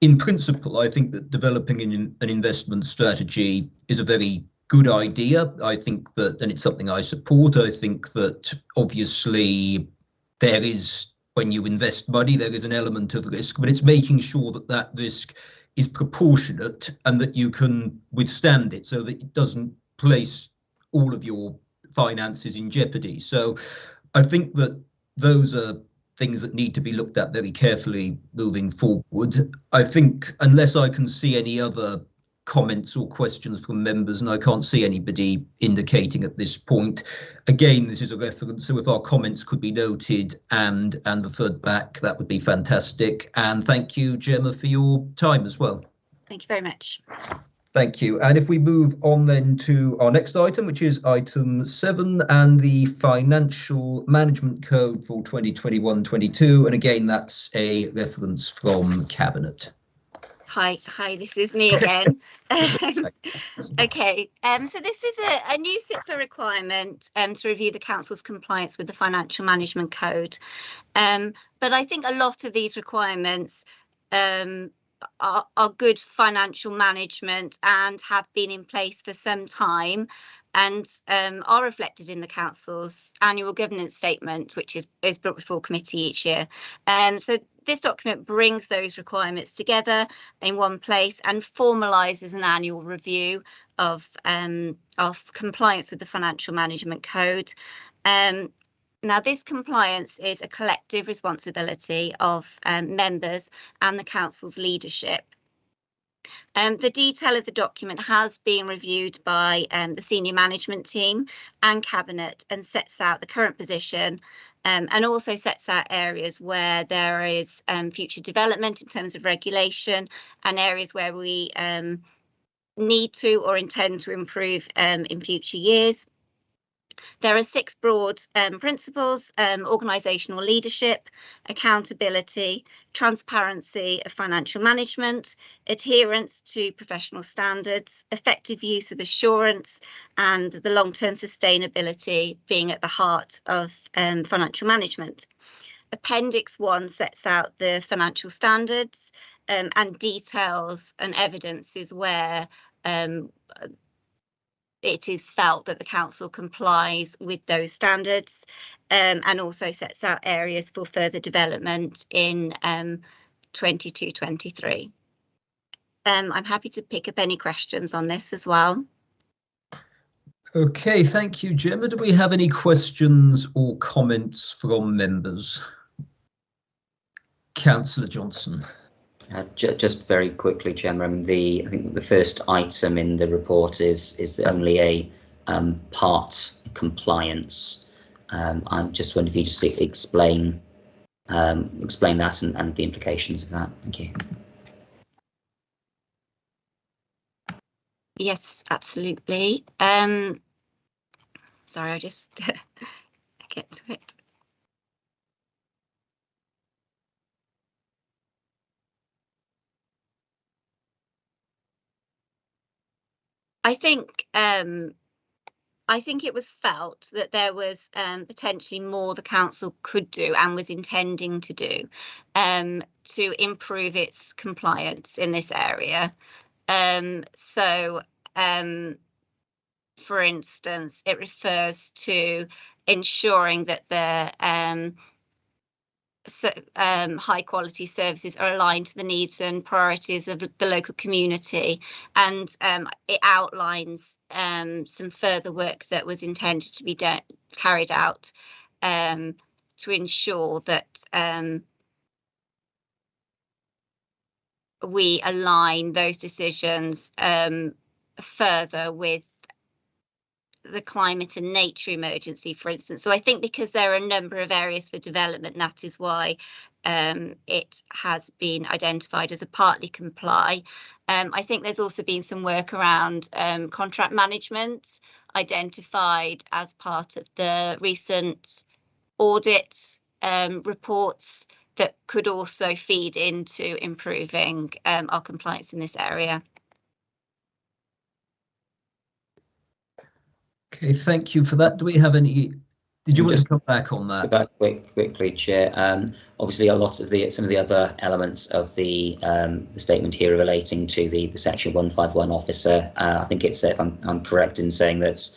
in principle, I think that developing an investment strategy is a very good idea. I think that, and it's something I support, I think that obviously there is, when you invest money, there is an element of risk, but it's making sure that that risk is proportionate and that you can withstand it so that it doesn't place all of your finances in jeopardy. So I think that those are things that need to be looked at very carefully moving forward. I think, unless I can see any other comments or questions from members, and I can't see anybody indicating at this point, again, this is a reference, so if our comments could be noted and referred back, that would be fantastic. And thank you, Gemma, for your time as well. Thank you very much. Thank you. And if we move on then to our next item, which is item 7 and the Financial Management Code for 2021-22. And again, that's a reference from Cabinet. Hi, this is me again. Okay, so this is a new CIPFA requirement to review the Council's compliance with the Financial Management Code. But I think a lot of these requirements are good financial management and have been in place for some time, and are reflected in the Council's annual governance statement, which is brought before committee each year. So this document brings those requirements together in one place and formalises an annual review of compliance with the Financial Management Code. Now, this compliance is a collective responsibility of members and the Council's leadership. The detail of the document has been reviewed by the senior management team and Cabinet and sets out the current position and also sets out areas where there is future development in terms of regulation and areas where we need to or intend to improve in future years. There are 6 broad principles: organisational leadership, accountability, transparency of financial management, adherence to professional standards, effective use of assurance, and the long-term sustainability being at the heart of financial management. Appendix 1 sets out the financial standards and details and evidences where it is felt that the council complies with those standards, and also sets out areas for further development in 22-23. I'm happy to pick up any questions on this as well. Okay, thank you, Gemma. Do we have any questions or comments from members? Councillor Johnson. Just very quickly, Gemma, I think the first item in the report is only a part compliance. I just wonder if you just explain that and the implications of that. Thank you. Yes, absolutely. Sorry, I just get to it. I think it was felt that there was potentially more the council could do and was intending to do to improve its compliance in this area. For instance, it refers to ensuring that the high quality services are aligned to the needs and priorities of the local community, and it outlines some further work that was intended to be carried out to ensure that we align those decisions further with the climate and nature emergency, for instance. So I think because there are a number of areas for development, that is why it has been identified as a partly comply. I think there's also been some work around contract management identified as part of the recent audit reports that could also feed into improving our compliance in this area. Okay, thank you for that. Do we have any? Did you want to come back on that? So back quickly, Chair. Obviously, a lot of some of the other elements of the statement here relating to the Section 151 officer. I think it's, if I'm correct in saying that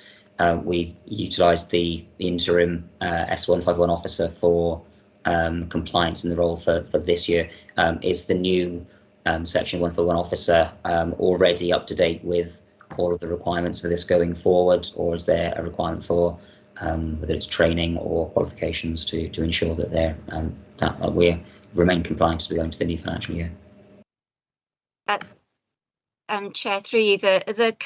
we've utilised the interim S151 officer for compliance in the role for this year. Is the new Section 151 officer already up to date with all of the requirements for this going forward, or is there a requirement for whether it's training or qualifications to ensure that they're that we remain compliant as we go into the new financial year? Chair, through you, the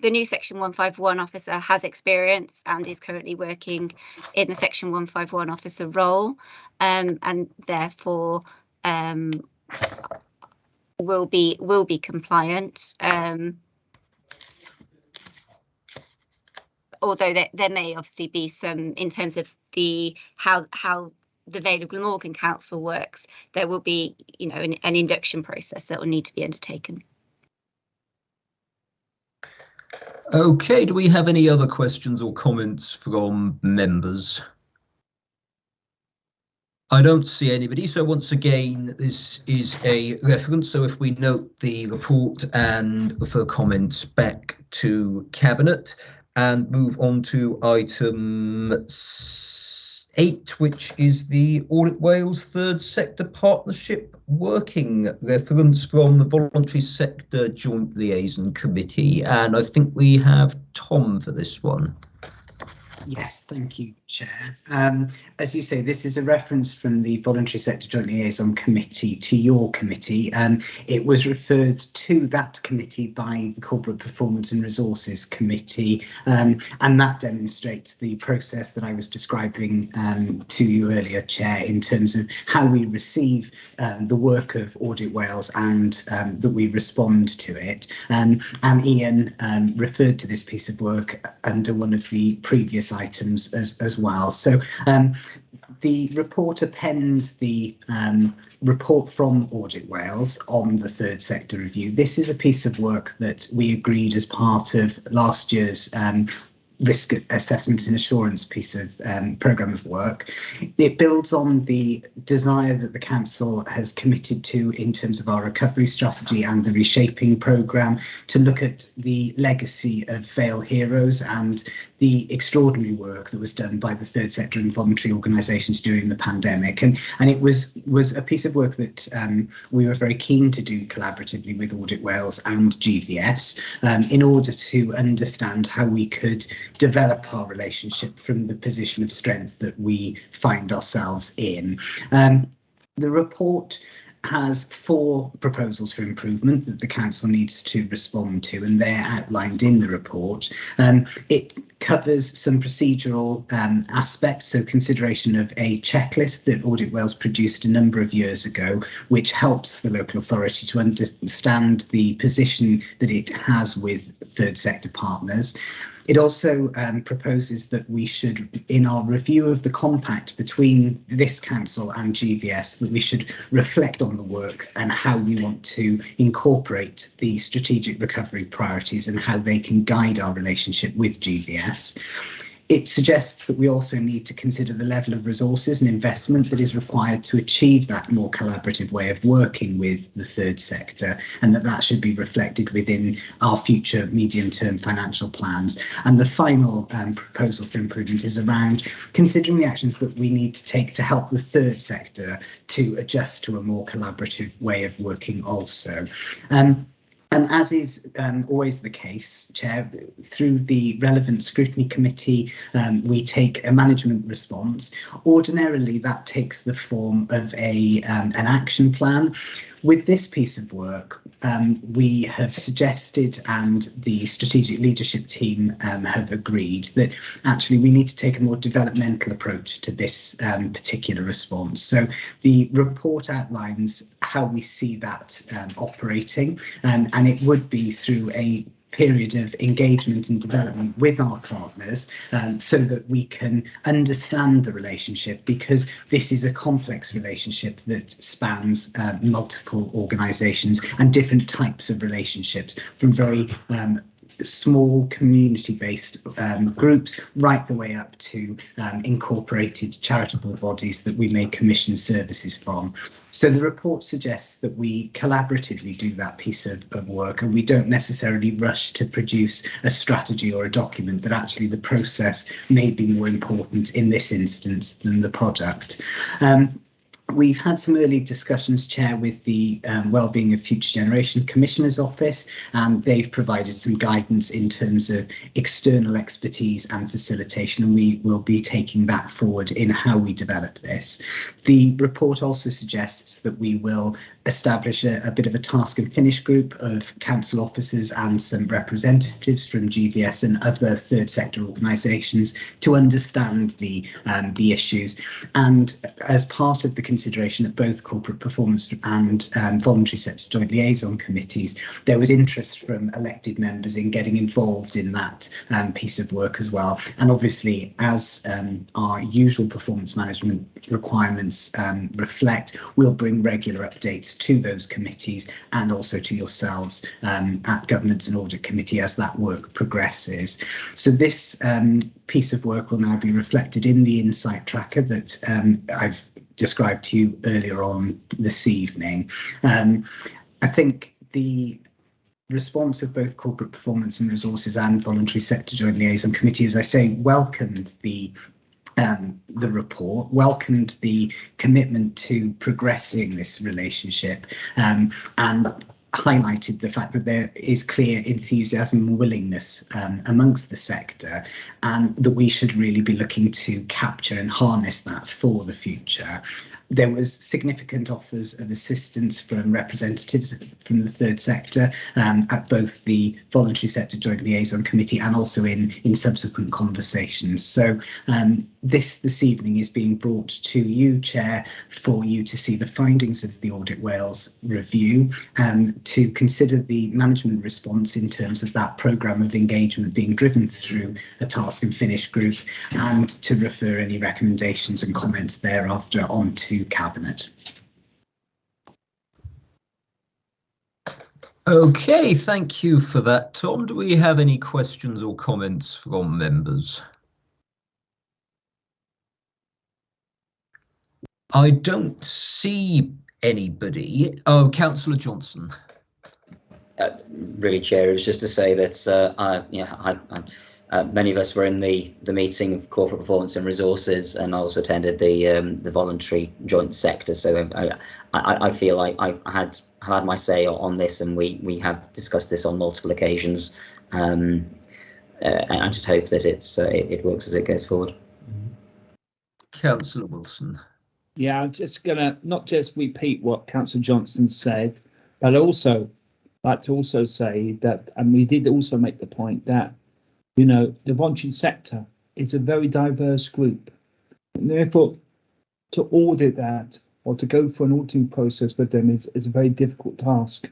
new Section 151 officer has experience and is currently working in the Section 151 officer role, and therefore will be compliant. Although there may obviously be some, in terms of how the Vale of Glamorgan Council works, there will be, you know, an induction process that will need to be undertaken. Okay, do we have any other questions or comments from members? I don't see anybody, so once again, this is a reference. So if we note the report and refer comments back to Cabinet, and move on to item 8, which is the Audit Wales Third Sector Partnership Working reference from the Voluntary Sector Joint Liaison Committee. And I think we have Tom for this one. Yes, thank you, Chair. As you say, this is a reference from the Voluntary Sector Joint Liaison Committee to your committee. It was referred to that committee by the Corporate Performance and Resources Committee, and that demonstrates the process that I was describing to you earlier, Chair, in terms of how we receive the work of Audit Wales and that we respond to it. And Ian referred to this piece of work under one of the previous items as well. So the report appends the report from Audit Wales on the third sector review. This is a piece of work that we agreed as part of last year's risk assessment and assurance piece of programme of work. It builds on the desire that the council has committed to in terms of our recovery strategy and the reshaping programme to look at the legacy of fail heroes and the extraordinary work that was done by the third sector and voluntary organisations during the pandemic. And it was a piece of work that we were very keen to do collaboratively with Audit Wales and GVS in order to understand how we could develop our relationship from the position of strength that we find ourselves in. The report has 4 proposals for improvement that the council needs to respond to, and they're outlined in the report. It covers some procedural aspects, so consideration of a checklist that Audit Wales produced a number of years ago, which helps the local authority to understand the position that it has with third sector partners. It also proposes that we should, in our review of the compact between this council and GVS, that we should reflect on the work and how we want to incorporate the strategic recovery priorities and how they can guide our relationship with GVS. It suggests that we also need to consider the level of resources and investment that is required to achieve that more collaborative way of working with the third sector, and that should be reflected within our future medium-term financial plans. And the final proposal for improvement is around considering the actions that we need to take to help the third sector to adjust to a more collaborative way of working also. And as is always the case, Chair, through the relevant scrutiny committee, we take a management response. Ordinarily, that takes the form of an action plan. With this piece of work, we have suggested, and the strategic leadership team have agreed, that actually we need to take a more developmental approach to this particular response. So the report outlines how we see that operating, and it would be through a period of engagement and development with our partners so that we can understand the relationship, because this is a complex relationship that spans multiple organisations and different types of relationships, from very small community-based groups right the way up to incorporated charitable bodies that we may commission services from. So the report suggests that we collaboratively do that piece of work, and we don't necessarily rush to produce a strategy or a document, that actually the process may be more important in this instance than the product. We've had some early discussions, Chair, with the Wellbeing of Future Generation Commissioner's Office, and they've provided some guidance in terms of external expertise and facilitation, and we will be taking that forward in how we develop this. The report also suggests that we will establish a bit of a task and finish group of council officers and some representatives from GVS and other third sector organisations to understand the issues. And as part of the consideration of both corporate performance and voluntary sector joint liaison committees, there was interest from elected members in getting involved in that piece of work as well. And obviously, as our usual performance management requirements reflect, we'll bring regular updates to those committees and also to yourselves at Governance and Audit Committee as that work progresses. So this piece of work will now be reflected in the Insight Tracker that I've described to you earlier on this evening. I think the response of both Corporate Performance and Resources and Voluntary Sector Joint Liaison Committee, as I say, welcomed the report, welcomed the commitment to progressing this relationship, and highlighted the fact that there is clear enthusiasm and willingness amongst the sector, and that we should really be looking to capture and harness that for the future. There was significant offers of assistance from representatives from the third sector at both the Voluntary Sector Joint Liaison Committee and also in subsequent conversations. So this evening is being brought to you, Chair, for you to see the findings of the Audit Wales review, to consider the management response in terms of that programme of engagement being driven through a task and finish group, and to refer any recommendations and comments thereafter on to Cabinet. Okay, thank you for that, Tom. Do we have any questions or comments from members? I don't see anybody. Oh, Councillor Johnson. Really, Chair, it was just to say that many of us were in the meeting of corporate performance and resources, and also attended the voluntary joint sector. So I feel like I've had my say on this, and we have discussed this on multiple occasions. And I just hope that it works as it goes forward. Councillor Wilson. Yeah, I'm just gonna not just repeat what Councillor Johnson said, but also like to also say that, and we did also make the point that, you know, the voluntary sector is a very diverse group, and therefore to audit that or to go through an auditing process with them is a very difficult task.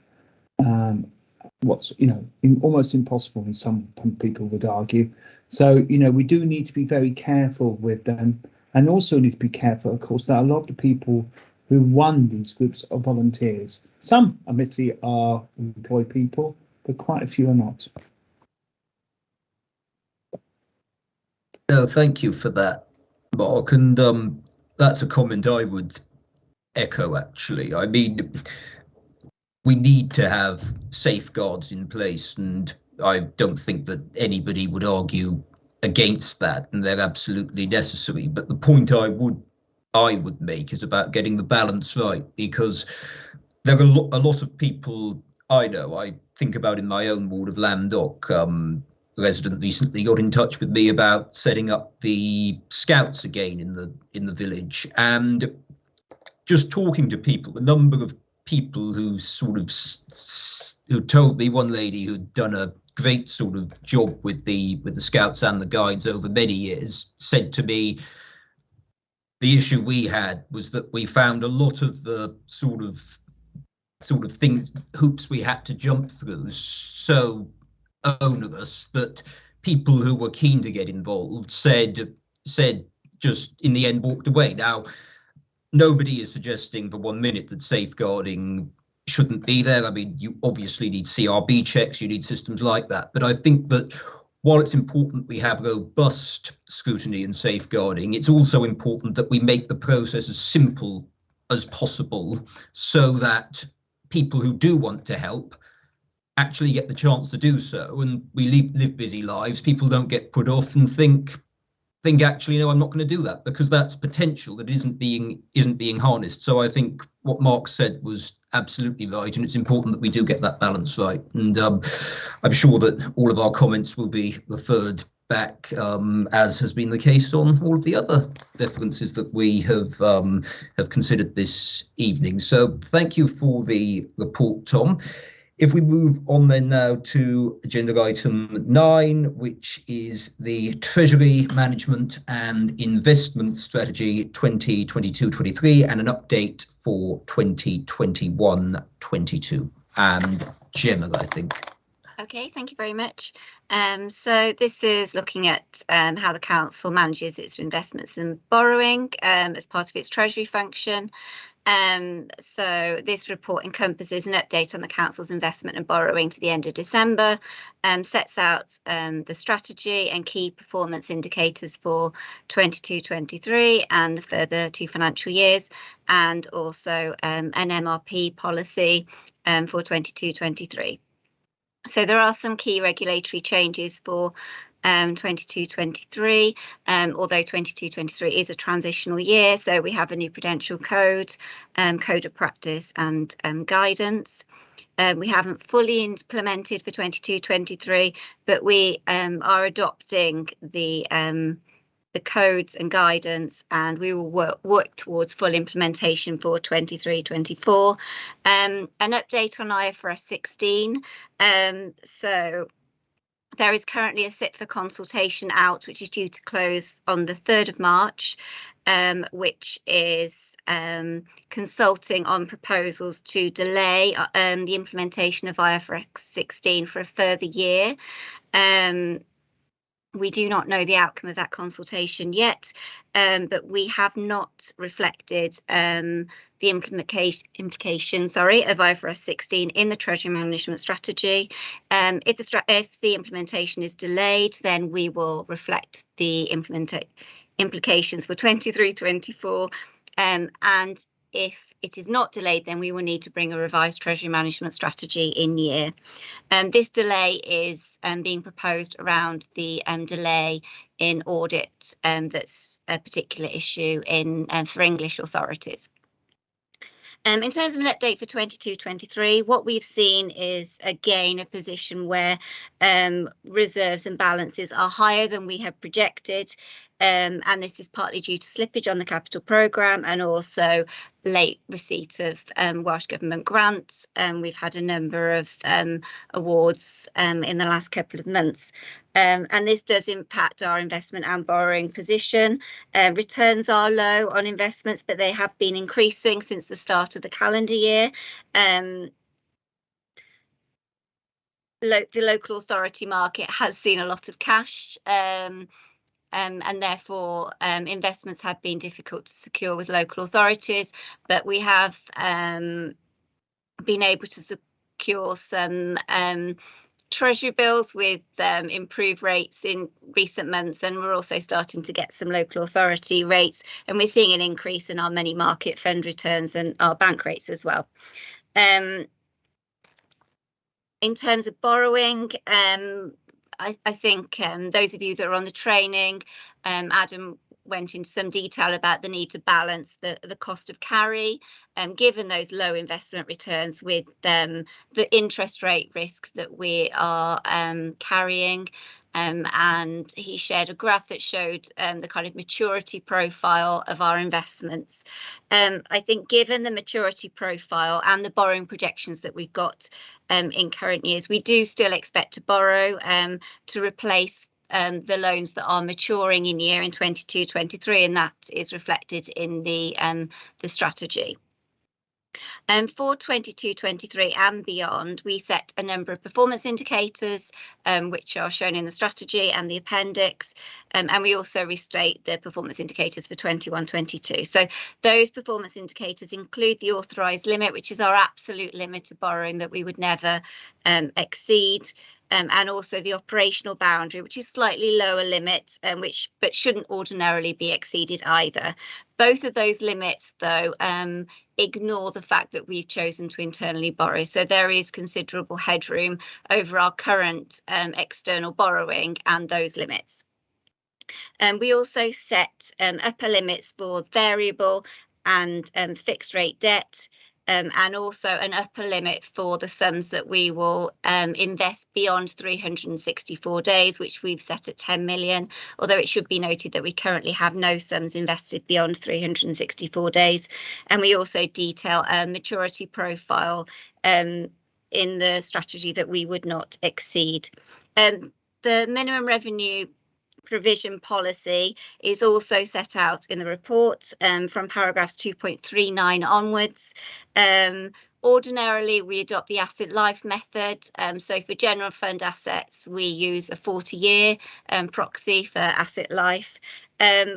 What's, you know, almost impossible, in some people would argue. So, you know, we do need to be very careful with them, and also need to be careful, of course, that a lot of the people who run these groups are volunteers. Some, admittedly, are employed people, but quite a few are not. No, thank you for that, Mark. And that's a comment I would echo, actually. I mean, we need to have safeguards in place, and I don't think that anybody would argue against that, and they're absolutely necessary. But the point I would make is about getting the balance right, because there are a lot of people I know. I think about in my own ward of Lamdock, resident recently got in touch with me about setting up the scouts again in the village, and just talking to people, the number of people who who told me, one lady who'd done a great sort of job with the scouts and the guides over many years, said to me, the issue we had was that we found a lot of the sort of hoops we had to jump through so onerous that people who were keen to get involved said just in the end walked away. Now, nobody is suggesting for 1 minute that safeguarding shouldn't be there. I mean, you obviously need CRB checks, you need systems like that. But I think that while it's important we have robust scrutiny and safeguarding, it's also important that we make the process as simple as possible, so that people who do want to help actually get the chance to do so. And we live busy lives. People don't get put off and think actually, no, I'm not going to do that, because that's potential that isn't being harnessed. So I think what Mark said was absolutely right, and it's important that we do get that balance right. And I'm sure that all of our comments will be referred back, as has been the case on all of the other references that we have considered this evening. So thank you for the report, Tom. If we move on then now to agenda item 9, which is the Treasury Management and Investment Strategy 2022-23 and an update for 2021-22. And Gemma, I think. Okay, thank you very much. So this is looking at how the council manages its investments and borrowing as part of its treasury function. So this report encompasses an update on the council's investment and borrowing to the end of December, sets out the strategy and key performance indicators for 22-23 and the further 2 financial years, and also an MRP policy for 22-23. So there are some key regulatory changes for 22-23, although 22-23 is a transitional year. So we have a new prudential code, code of practice and guidance. We haven't fully implemented for 22-23, but we are adopting the codes and guidance, and we will work towards full implementation for 23-24. An update on IFRS 16. So there is currently a sit for consultation out, which is due to close on the 3rd of March, which is consulting on proposals to delay the implementation of IFRS 16 for a further year. We do not know the outcome of that consultation yet, but we have not reflected the implication, of IFRS 16 in the Treasury Management Strategy. If the implementation is delayed, then we will reflect the implications for 23-24, and if it is not delayed, then we will need to bring a revised Treasury Management Strategy in year. This delay is being proposed around the delay in audit that's a particular issue for English authorities. In terms of an update for 22-23, what we've seen is, again, a position where reserves and balances are higher than we have projected. And this is partly due to slippage on the capital programme and also late receipt of Welsh Government grants. We've had a number of awards in the last couple of months. And this does impact our investment and borrowing position. Returns are low on investments, but they have been increasing since the start of the calendar year. The local authority market has seen a lot of cash. And therefore investments have been difficult to secure with local authorities, but we have been able to secure some Treasury bills with improved rates in recent months, and we're also starting to get some local authority rates, and we're seeing an increase in our money market fund returns and our bank rates as well. In terms of borrowing, I think those of you that are on the training, Adam went into some detail about the need to balance the cost of carry, given those low investment returns with the interest rate risk that we are carrying. And he shared a graph that showed the kind of maturity profile of our investments. I think given the maturity profile and the borrowing projections that we've got in current years, we do still expect to borrow to replace the loans that are maturing in year in 22-23, and that is reflected in the strategy. For 22-23 and beyond, we set a number of performance indicators, which are shown in the strategy and the appendix, and we also restate the performance indicators for 21-22. So those performance indicators include the authorised limit, which is our absolute limit of borrowing that we would never exceed. And also the operational boundary, which is slightly lower limit, but shouldn't ordinarily be exceeded either. Both of those limits, though, ignore the fact that we've chosen to internally borrow. So there is considerable headroom over our current external borrowing and those limits. We also set upper limits for variable and fixed rate debt. And also an upper limit for the sums that we will invest beyond 364 days, which we've set at 10 million, although it should be noted that we currently have no sums invested beyond 364 days. And we also detail a maturity profile in the strategy that we would not exceed. The minimum revenue provision policy is also set out in the report from paragraphs 2.39 onwards. Ordinarily, we adopt the asset life method. So for general fund assets, we use a 40-year proxy for asset life.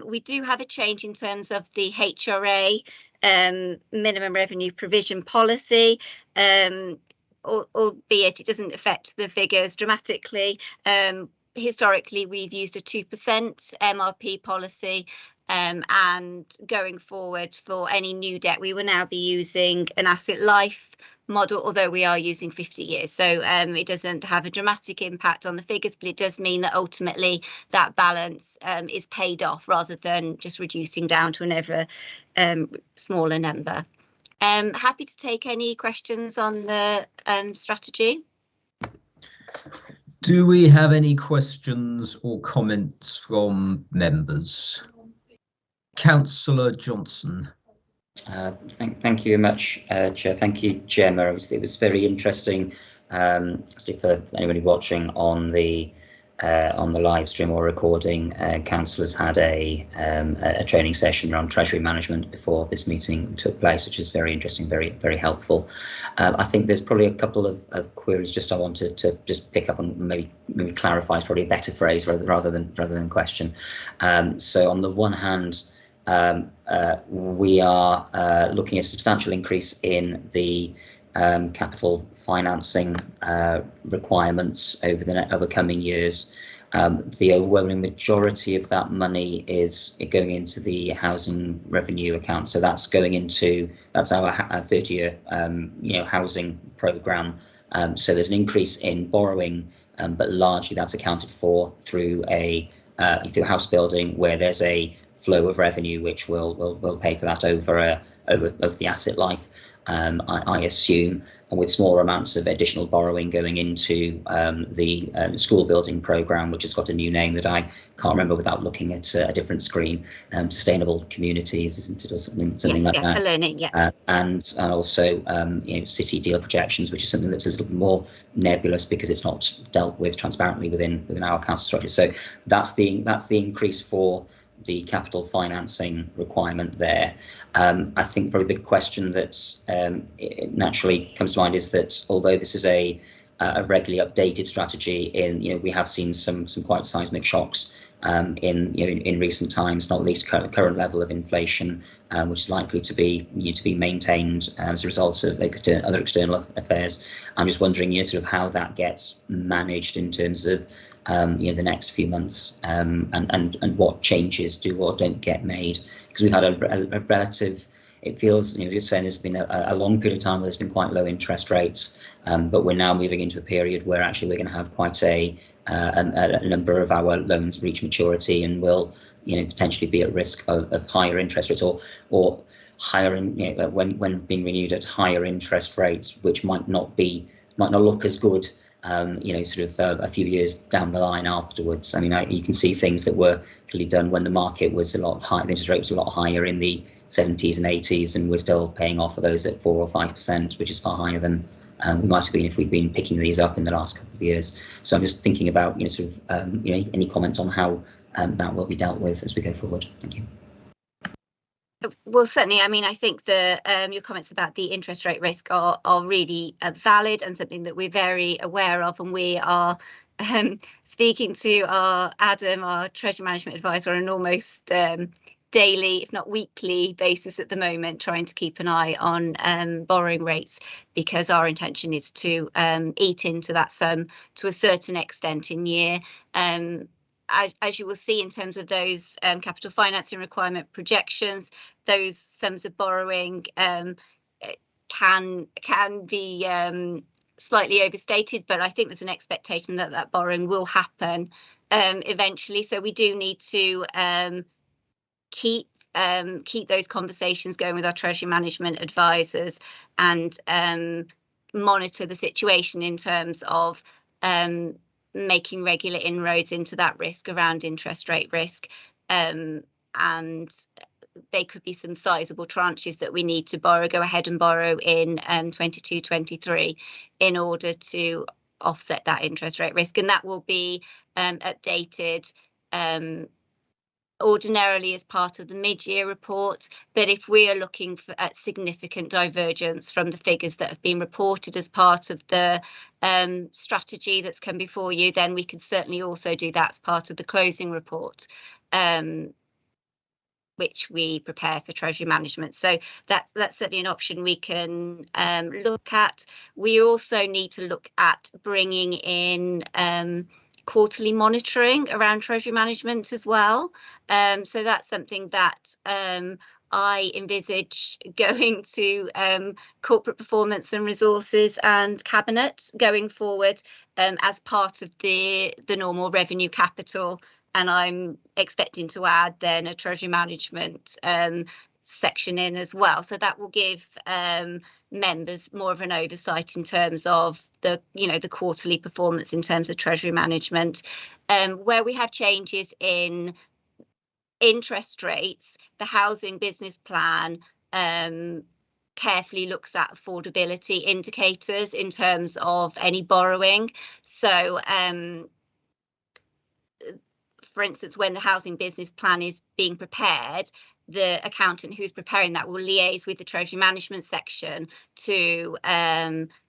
We do have a change in terms of the HRA minimum revenue provision policy, albeit it doesn't affect the figures dramatically. Historically, we've used a 2% MRP policy, And going forward for any new debt, we will now be using an asset life model, although we are using 50 years. So it doesn't have a dramatic impact on the figures, but it does mean that ultimately that balance is paid off rather than just reducing down to an ever smaller number. Happy to take any questions on the strategy. Do we have any questions or comments from members? Councillor Johnson. Thank you very much, Chair. Thank you, Gemma. It was very interesting, especially for anybody watching on the live stream or recording. Councillors had a training session around treasury management before this meeting took place, which is very interesting, very helpful. I think there's probably a couple of queries just I wanted to just pick up on, maybe clarify is probably a better phrase rather than question. So on the one hand, we are looking at a substantial increase in the capital financing requirements over coming years. The overwhelming majority of that money is going into the housing revenue account, so that's our 30-year housing programme. So there's an increase in borrowing, but largely that's accounted for through house building, where there's a flow of revenue which will pay for that over the asset life, I assume, and with smaller amounts of additional borrowing going into the school building programme, which has got a new name that I can't remember without looking at a different screen. Sustainable communities, isn't it, or something like that? For learning, yeah. And also city deal projections, which is something that's a little bit more nebulous because it's not dealt with transparently within our council structure. So that's the increase for the capital financing requirement there. I think probably the question that naturally comes to mind is that although this is a regularly updated strategy, we have seen some quite seismic shocks in recent times, not least the current level of inflation, which is likely to be maintained as a result of other external affairs. I'm just wondering, sort of how that gets managed in terms of the next few months, and what changes do or don't get made, because we've had a relative, it feels, you're saying there's been a long period of time where there's been quite low interest rates, but we're now moving into a period where actually we're going to have quite a number of our loans reach maturity and will potentially be at risk of higher interest rates or higher when being renewed at higher interest rates, which might not look as good a few years down the line afterwards. I mean, you can see things that were clearly done when the market was a lot higher, the interest rate was a lot higher in the 70s and 80s, and we're still paying off for those at 4 or 5%, which is far higher than we might have been if we'd been picking these up in the last couple of years. So I'm just thinking about, any comments on how that will be dealt with as we go forward. Thank you. Well, certainly. I mean, I think your comments about the interest rate risk are really valid and something that we're very aware of, and we are speaking to Adam, our treasury management advisor, on an almost daily, if not weekly basis at the moment, trying to keep an eye on borrowing rates, because our intention is to eat into that sum to a certain extent in year. As you will see in terms of those capital financing requirement projections, those sums of borrowing can be slightly overstated, but I think there's an expectation that borrowing will happen eventually. So we do need to keep those conversations going with our treasury management advisors and monitor the situation in terms of making regular inroads into that risk around interest rate risk, and they could be some sizable tranches that we need to go ahead and borrow in 22-23 in order to offset that interest rate risk, and that will be updated ordinarily as part of the mid-year report. But if we are looking at significant divergence from the figures that have been reported as part of the strategy that's come before you, then we can certainly also do that as part of the closing report, which we prepare for treasury management. So that's certainly an option we can look at. We also need to look at bringing in quarterly monitoring around treasury management as well. So that's something that I envisage going to corporate performance and resources and cabinet going forward as part of the normal revenue capital. And I'm expecting to add then a treasury management section in as well. So that will give members more of an oversight in terms of the quarterly performance in terms of treasury management. Where we have changes in interest rates, the housing business plan carefully looks at affordability indicators in terms of any borrowing. So for instance, when the housing business plan is being prepared, the accountant who's preparing that will liaise with the treasury management section to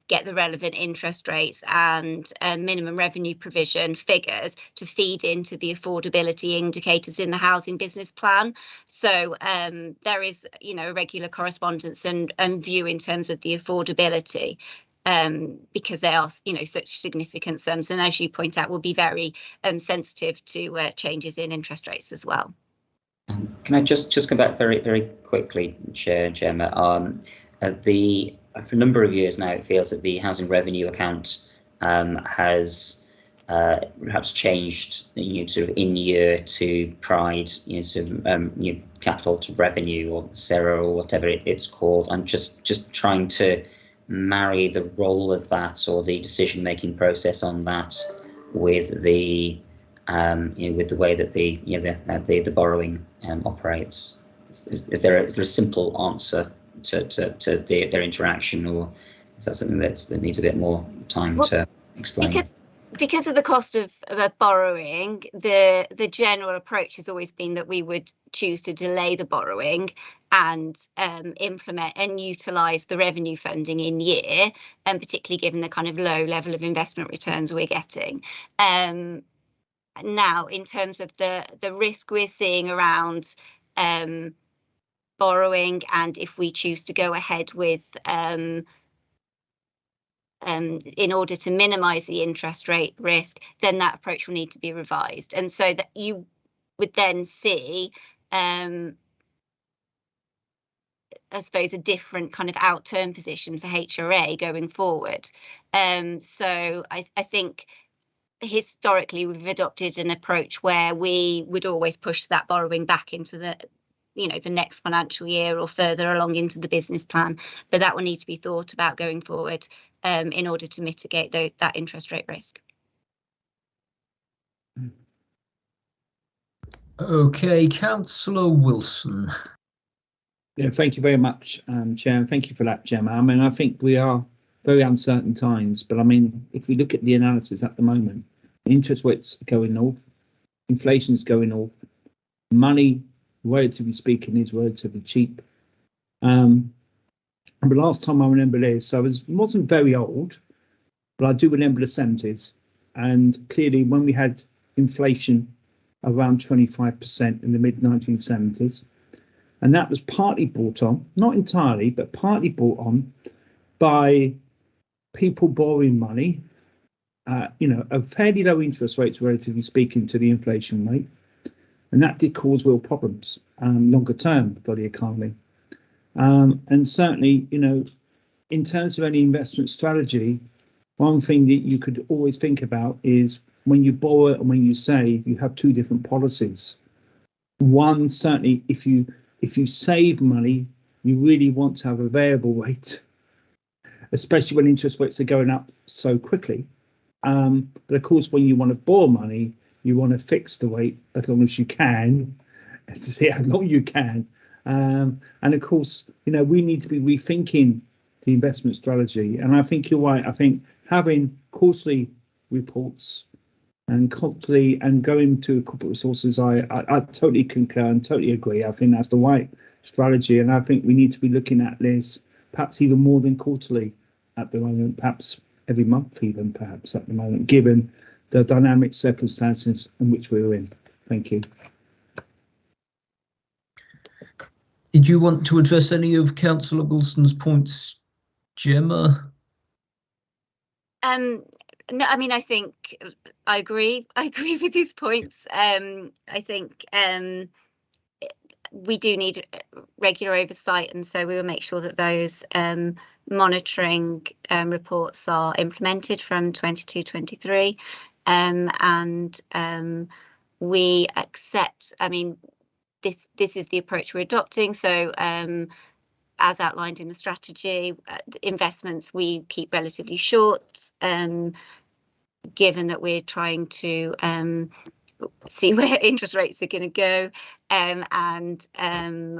get the relevant interest rates and minimum revenue provision figures to feed into the affordability indicators in the housing business plan. So there is, a regular correspondence and view in terms of the affordability. Because they are, such significant sums, and as you point out, will be very sensitive to changes in interest rates as well. Can I just come back very, very quickly, Chair Gemma? For a number of years now, it feels that the housing revenue account has perhaps changed, sort of in year to Pride, capital to revenue, or SERA, or whatever it's called. I'm just trying to marry the role of that, or the decision-making process on that, with the with the way that the borrowing operates. Is there a simple answer to their interaction, or is that something that needs a bit more time to explain? Because of the cost of borrowing, the general approach has always been that we would choose to delay the borrowing and implement and utilise the revenue funding in year, and particularly given the kind of low level of investment returns we're getting. Now, in terms of the risk we're seeing around borrowing, and if we choose to go ahead with in order to minimise the interest rate risk, then that approach will need to be revised. And so that you would then see, I suppose, a different kind of outturn position for HRA going forward. So I think historically we've adopted an approach where we would always push that borrowing back into the next financial year or further along into the business plan, but that will need to be thought about going forward in order to mitigate that interest rate risk. Okay, Councillor Wilson. Yeah, thank you very much, Chair. Thank you for that, Gemma. I mean, I think we are very uncertain times, but I mean, if we look at the analysis at the moment, interest rates are going north, inflation is going north, money, relatively speaking, is relatively cheap. And the last time I remember this, I wasn't very old, but I do remember the 70s. And clearly, when we had inflation around 25% in the mid-1970s, and that was partly brought on, not entirely, but partly brought on by people borrowing money, at fairly low interest rates, relatively speaking, to the inflation rate. And that did cause real problems longer term for the economy. And certainly, in terms of any investment strategy, one thing that you could always think about is when you borrow and when you save, you have two different policies. One, certainly, if you save money, you really want to have a variable rate, especially when interest rates are going up so quickly. But of course, when you want to borrow money, you want to fix the rate as long as you can, to see how long you can. And of course, we need to be rethinking the investment strategy. And I think you're right. I think having quarterly reports and constantly and going to corporate resources, I totally concur and totally agree. I think that's the right strategy. And I think we need to be looking at this perhaps even more than quarterly at the moment, perhaps every month even, perhaps at the moment, given the dynamic circumstances in which we're in. Thank you. Did you want to address any of Councillor Wilson's points, Gemma? No, I mean, I think I agree. I agree with his points. I think we do need regular oversight, and so we will make sure that those monitoring reports are implemented from 22-23, and we accept. I mean, this is the approach we're adopting. So, as outlined in the strategy, investments we keep relatively short, given that we're trying to see where interest rates are going to go, and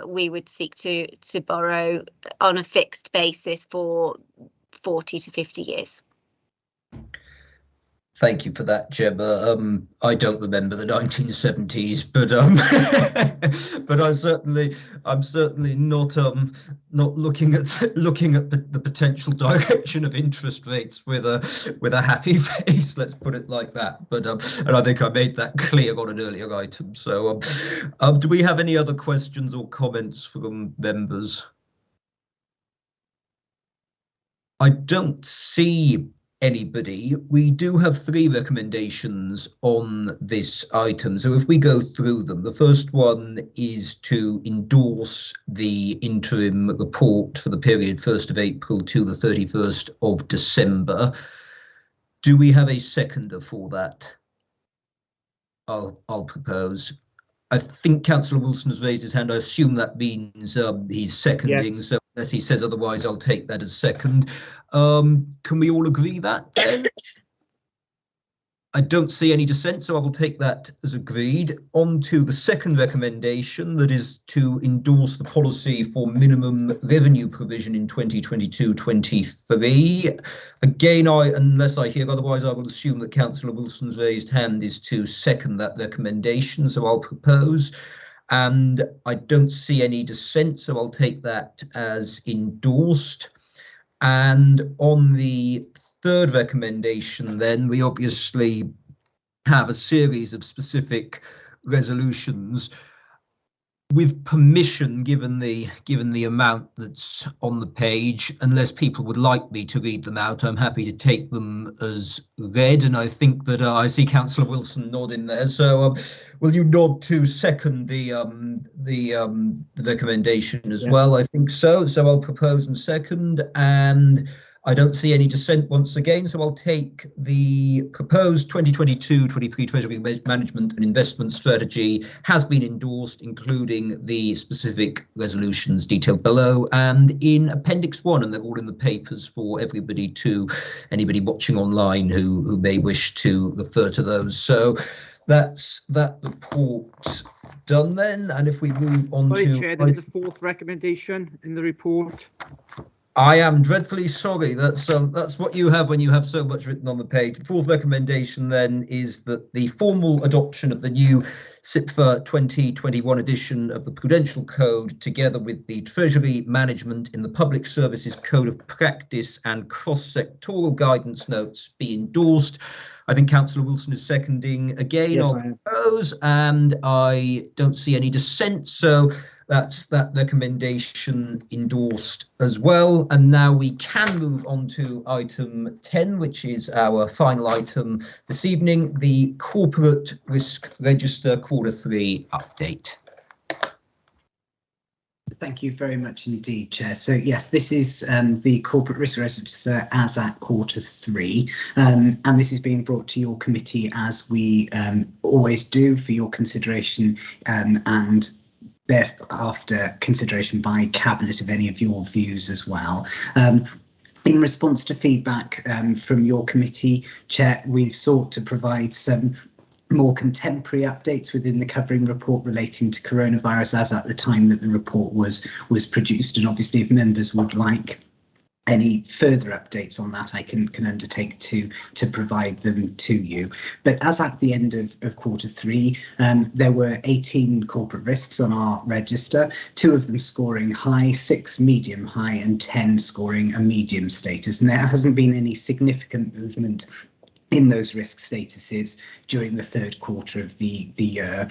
we would seek to borrow on a fixed basis for 40 to 50 years. Thank you for that, Gemma. I don't remember the 1970s, but but I'm certainly not looking at the potential direction of interest rates with a happy face. Let's put it like that. But and I think I made that clear on an earlier item. So, do we have any other questions or comments from members? I don't see anybody. We do have 3 recommendations on this item, so if we go through them, the first one is to endorse the interim report for the period 1st of April to the 31st of December. Do we have a seconder for that? I'll propose. I think Councillor Wilson has raised his hand. I assume that means he's seconding. Yes. So unless he says otherwise, I'll take that as second. Can we all agree that? I don't see any dissent, so I will take that as agreed. On to the second recommendation, that is to endorse the policy for minimum revenue provision in 2022-23. Again, unless I hear otherwise, I will assume that Councillor Wilson's raised hand is to second that recommendation, so I'll propose. And I don't see any dissent, so I'll take that as endorsed. And on the third recommendation, then, we obviously have a series of specific resolutions with permission, given the amount that's on the page. Unless people would like me to read them out, I'm happy to take them as read. And I think that I see Councillor Wilson nodding there. So will you nod to second the recommendation as well? I think so. So I'll propose and second, and I don't see any dissent once again, so I'll take the proposed 2022-23 Treasury Management and Investment Strategy has been endorsed, including the specific resolutions detailed below and in Appendix 1, and they're all in the papers for anybody watching online who may wish to refer to those. So that's that report done then, and if we move on to... Chair, there is a 4th recommendation in the report. I am dreadfully sorry. That's what you have when you have so much written on the page. The 4th recommendation then is that the formal adoption of the new SIPFA 2021 edition of the Prudential Code, together with the Treasury Management in the Public Services Code of Practice and cross-sectoral guidance notes, be endorsed. I think Councillor Wilson is seconding again. Yes, I'll propose, and I don't see any dissent. So that's that recommendation endorsed as well. And now we can move on to item 10, which is our final item this evening, the Corporate Risk Register Q3 update. Thank you very much indeed, Chair. So yes, this is the Corporate Risk Register as at Q3, and this is being brought to your committee as we always do for your consideration, and thereafter consideration by Cabinet of any of your views as well. In response to feedback from your committee, Chair, we've sought to provide some more contemporary updates within the covering report relating to coronavirus as at the time that the report was produced. And obviously, if members would like any further updates on that, I can undertake to provide them to you. But as at the end of Q3, there were 18 corporate risks on our register, 2 of them scoring high, 6 medium high, and 10 scoring a medium status. And there hasn't been any significant movement in those risk statuses during the third quarter of the year.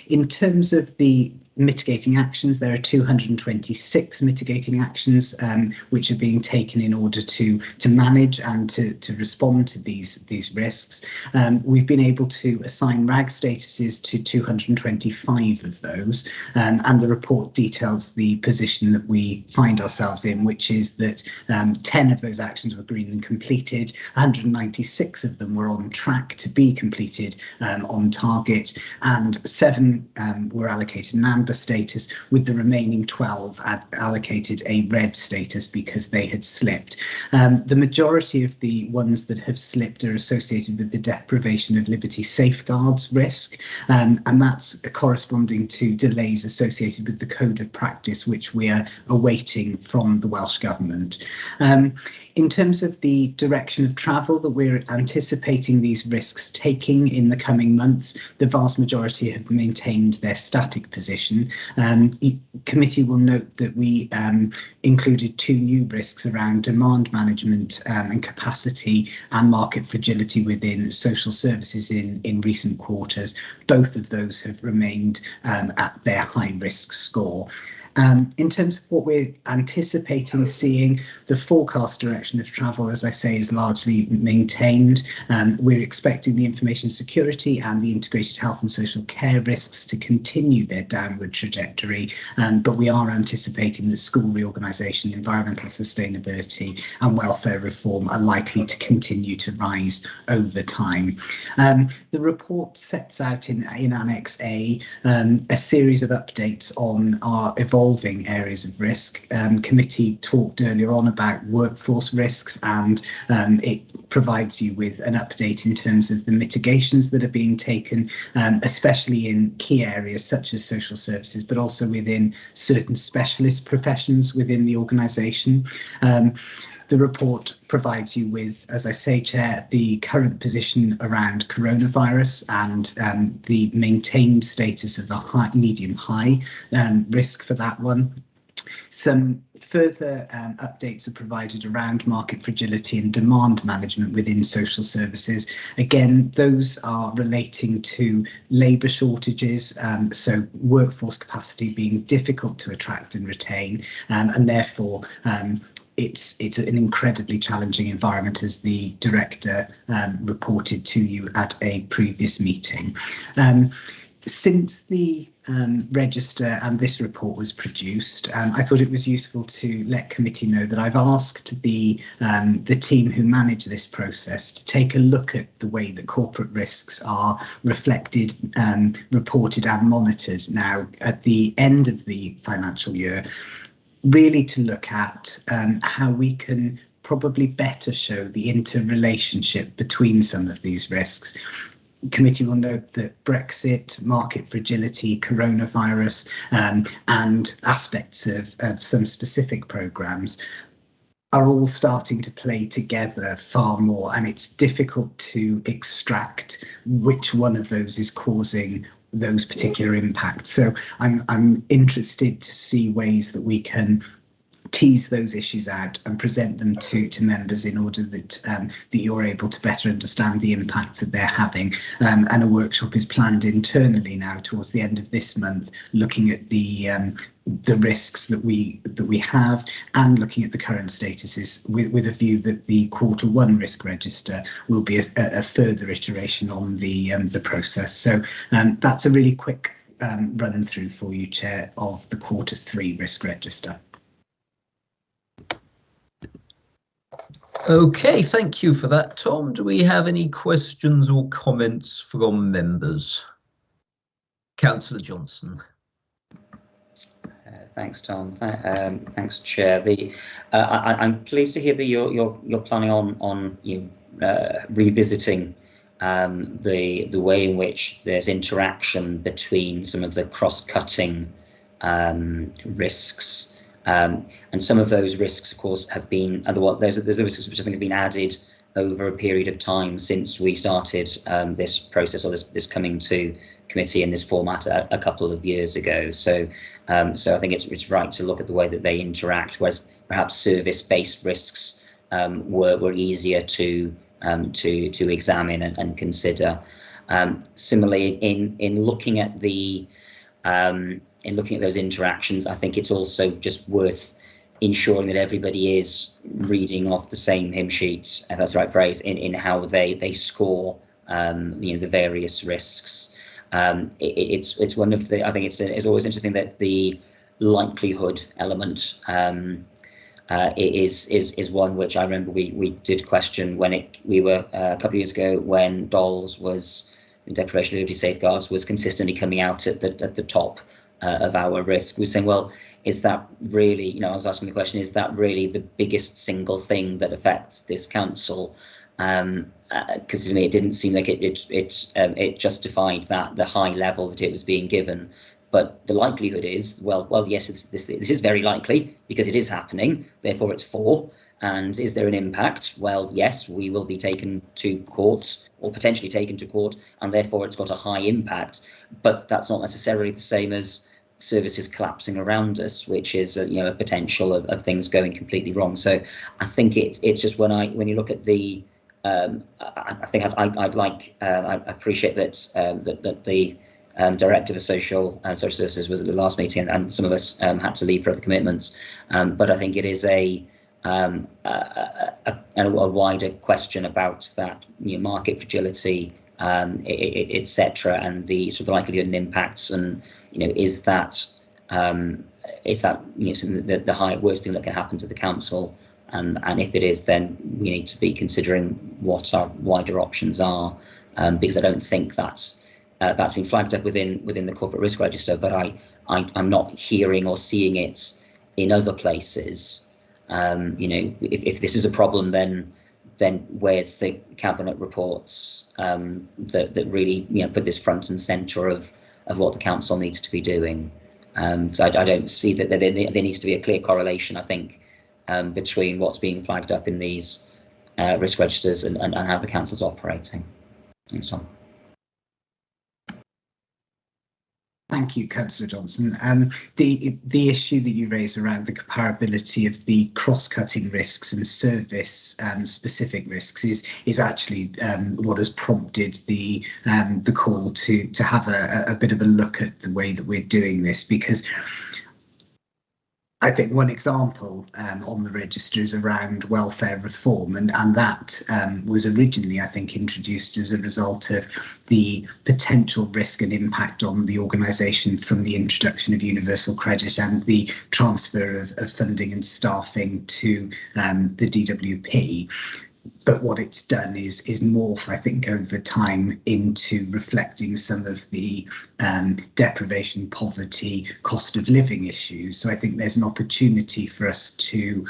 In terms of the mitigating actions, there are 226 mitigating actions which are being taken in order to manage and to respond to these risks. We've been able to assign RAG statuses to 225 of those, and the report details the position that we find ourselves in, which is that 10 of those actions were green and completed, 196 of them were on track to be completed on target, and 7 were allocated an amber status, with the remaining 12 allocated a red status because they had slipped. The majority of the ones that have slipped are associated with the deprivation of liberty safeguards risk, and that's corresponding to delays associated with the code of practice, which we are awaiting from the Welsh Government. In terms of the direction of travel that we're anticipating these risks taking in the coming months, the vast majority have maintained their static position. Committee will note that we included 2 new risks around demand management and capacity and market fragility within social services in recent quarters. Both of those have remained at their high risk score. In terms of what we're anticipating seeing, the forecast direction of travel, as I say, is largely maintained. We're expecting the information security and the integrated health and social care risks to continue their downward trajectory, but we are anticipating that school reorganisation, environmental sustainability and welfare reform are likely to continue to rise over time. The report sets out in Annex A a series of updates on our evolving areas of risk. Committee talked earlier on about workforce risks, and it provides you with an update in terms of the mitigations that are being taken, especially in key areas such as social services, but also within certain specialist professions within the organisation. The report provides you with, as I say, Chair, the current position around coronavirus and the maintained status of a medium-high risk for that one. Some further updates are provided around market fragility and demand management within social services. Again, those are relating to labour shortages, so workforce capacity being difficult to attract and retain, and therefore it's an incredibly challenging environment, as the director reported to you at a previous meeting. Since the register and this report was produced, I thought it was useful to let committee know that I've asked the team who manage this process to take a look at the way that corporate risks are reflected, reported and monitored now at the end of the financial year, really to look at how we can probably better show the interrelationship between some of these risks. Committee will note that Brexit, market fragility, coronavirus, and aspects of some specific programmes are all starting to play together far more, and it's difficult to extract which one of those is causing those particular impacts. So I'm interested to see ways that we can tease those issues out and present them to members in order that that you're able to better understand the impact that they're having. And a workshop is planned internally now towards the end of this month, looking at the risks that we have and looking at the current statuses with a view that the Q1 risk register will be a further iteration on the process. So that's a really quick run through for you, Chair, of the Q3 risk register. OK, thank you for that, Tom. Do we have any questions or comments from members? Councillor Johnson. Thanks, Tom. Thanks, Chair. I'm pleased to hear that you're planning on revisiting the way in which there's interaction between some of the cross-cutting risks. And some of those risks, of course, have been there's risks which I think have been added over a period of time since we started this process, or this coming to committee in this format a couple of years ago. So I think it's right to look at the way that they interact, whereas perhaps service-based risks were easier to to examine and consider. Similarly, in looking at the those interactions, I think it's also just worth ensuring that everybody is reading off the same hymn sheets, if that's the right phrase, in how they score the various risks. It's one of the, I think it's always interesting that the likelihood element is one which I remember we did question when we were a couple of years ago, when DOLS was, deprivation of liberty safeguards, was consistently coming out at the top of our risk. We were saying, well, is that really, I was asking the question, is that really the biggest single thing that affects this council? Because to me, it didn't seem like it justified the high level that it was being given. But the likelihood is, well, yes, this is very likely because it is happening. Therefore, it's 4. And is there an impact? Well, yes, we will be taken to court or potentially taken to court, and therefore it's got a high impact. But that's not necessarily the same as services collapsing around us, which is a potential of things going completely wrong. So I think it's just when you look at the I think I appreciate that the Director of Social Services was at the last meeting, and some of us had to leave for other commitments. But I think it is a wider question about that market fragility, etc., and the sort of likelihood and impacts, and is that the high worst thing that can happen to the council, and if it is, then we need to be considering what our wider options are, because I don't think that's been flagged up within the corporate risk register, but I'm not hearing or seeing it in other places. If this is a problem, then where's the cabinet reports that really put this front and centre of what the council needs to be doing? So I don't see that there needs to be a clear correlation, I think, between what's being flagged up in these risk registers and how the council's operating. Thanks, Tom. Thank you, Councillor Johnson. The issue that you raised around the comparability of the cross-cutting risks and service specific risks is actually what has prompted the call to have a bit of a look at the way that we're doing this, because I think one example on the register is around welfare reform, and that was originally, I think, introduced as a result of the potential risk and impact on the organisation from the introduction of universal credit and the transfer of funding and staffing to the DWP. But what it's done is morph, I think, over time into reflecting some of the deprivation, poverty, cost of living issues. So I think there's an opportunity for us to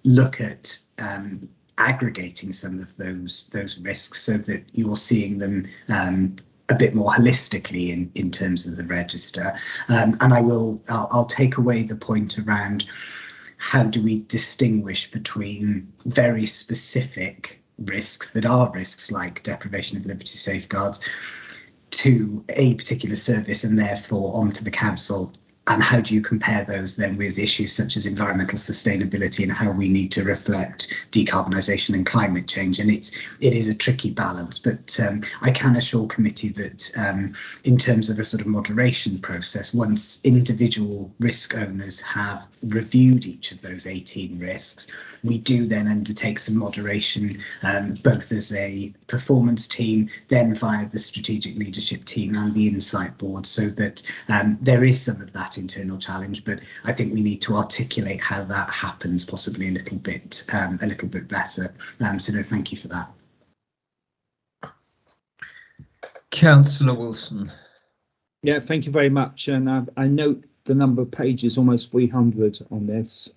look at aggregating some of those risks so that you're seeing them a bit more holistically in terms of the register. And I'll take away the point around how do we distinguish between very specific risks that are risks like deprivation of liberty safeguards to a particular service and therefore onto the council, and how do you compare those then with issues such as environmental sustainability and how we need to reflect decarbonisation and climate change? And it is a tricky balance, but I can assure committee that in terms of a sort of moderation process, once individual risk owners have reviewed each of those 18 risks, we do then undertake some moderation, both as a performance team, then via the strategic leadership team and the insight board, so that there is some of that internal challenge, but I think we need to articulate how that happens possibly a little bit better. So no, thank you for that. Councillor Wilson. Yeah, thank you very much. And I note the number of pages, almost 300 on this.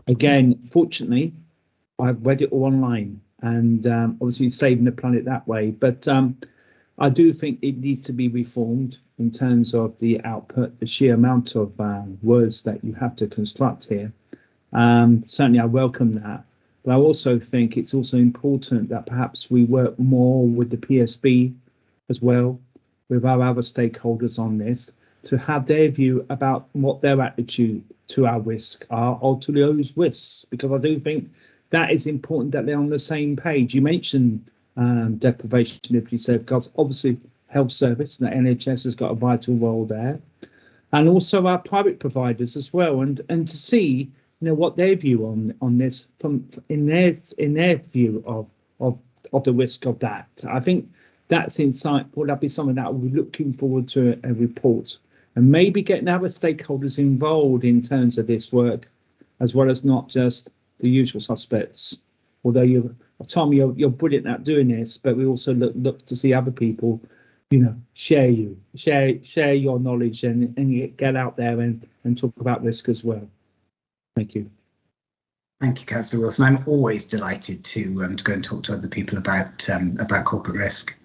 Again, fortunately, I've read it all online, and obviously saving the planet that way. But I do think it needs to be reformed in terms of the output, the sheer amount of words that you have to construct here. Certainly, I welcome that. But I also think it's also important that perhaps we work more with the PSB as well, with our other stakeholders on this, to have their view about what their attitude to our risk are, or to those risks, because I do think that is important that they're on the same page. You mentioned deprivation of your safeguards, obviously health service, and the NHS has got a vital role there, and also our private providers as well, and to see what their view on this from in their view of the risk of that. I think that's insightful. That'll be something that we're looking forward to a report, and maybe getting other stakeholders involved in terms of this work, as well as not just the usual suspects. Although Tom, you're brilliant at doing this, but we also look to see other people, share your knowledge and get out there and talk about risk as well. Thank you. Thank you, Councillor Wilson. I'm always delighted to go and talk to other people about corporate risk.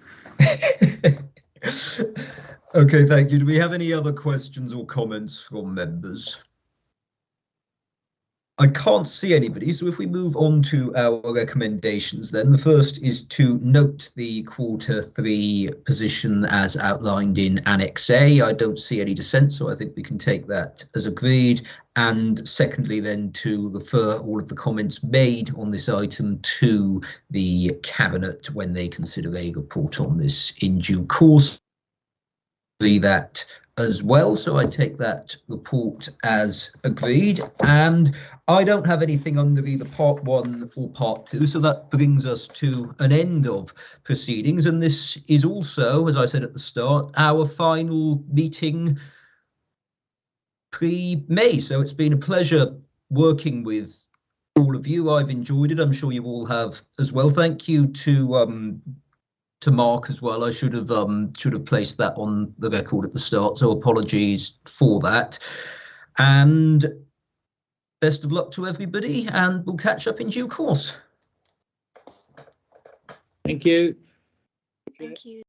Okay, thank you. Do we have any other questions or comments from members? I can't see anybody, so if we move on to our recommendations, then the first is to note the Q3 position as outlined in Annex A. I don't see any dissent, so I think we can take that as agreed. And secondly, then to refer all of the comments made on this item to the Cabinet when they consider a report on this in due course. That as well, so I take that report as agreed, and I don't have anything under either part 1 or part 2, so that brings us to an end of proceedings, and this is also, as I said at the start, our final meeting pre-May, so it's been a pleasure working with all of you. I've enjoyed it. I'm sure you all have as well. Thank you to Mark as well. I should have placed that on the record at the start, so apologies for that. And best of luck to everybody, and we'll catch up in due course. Thank you. Thank you.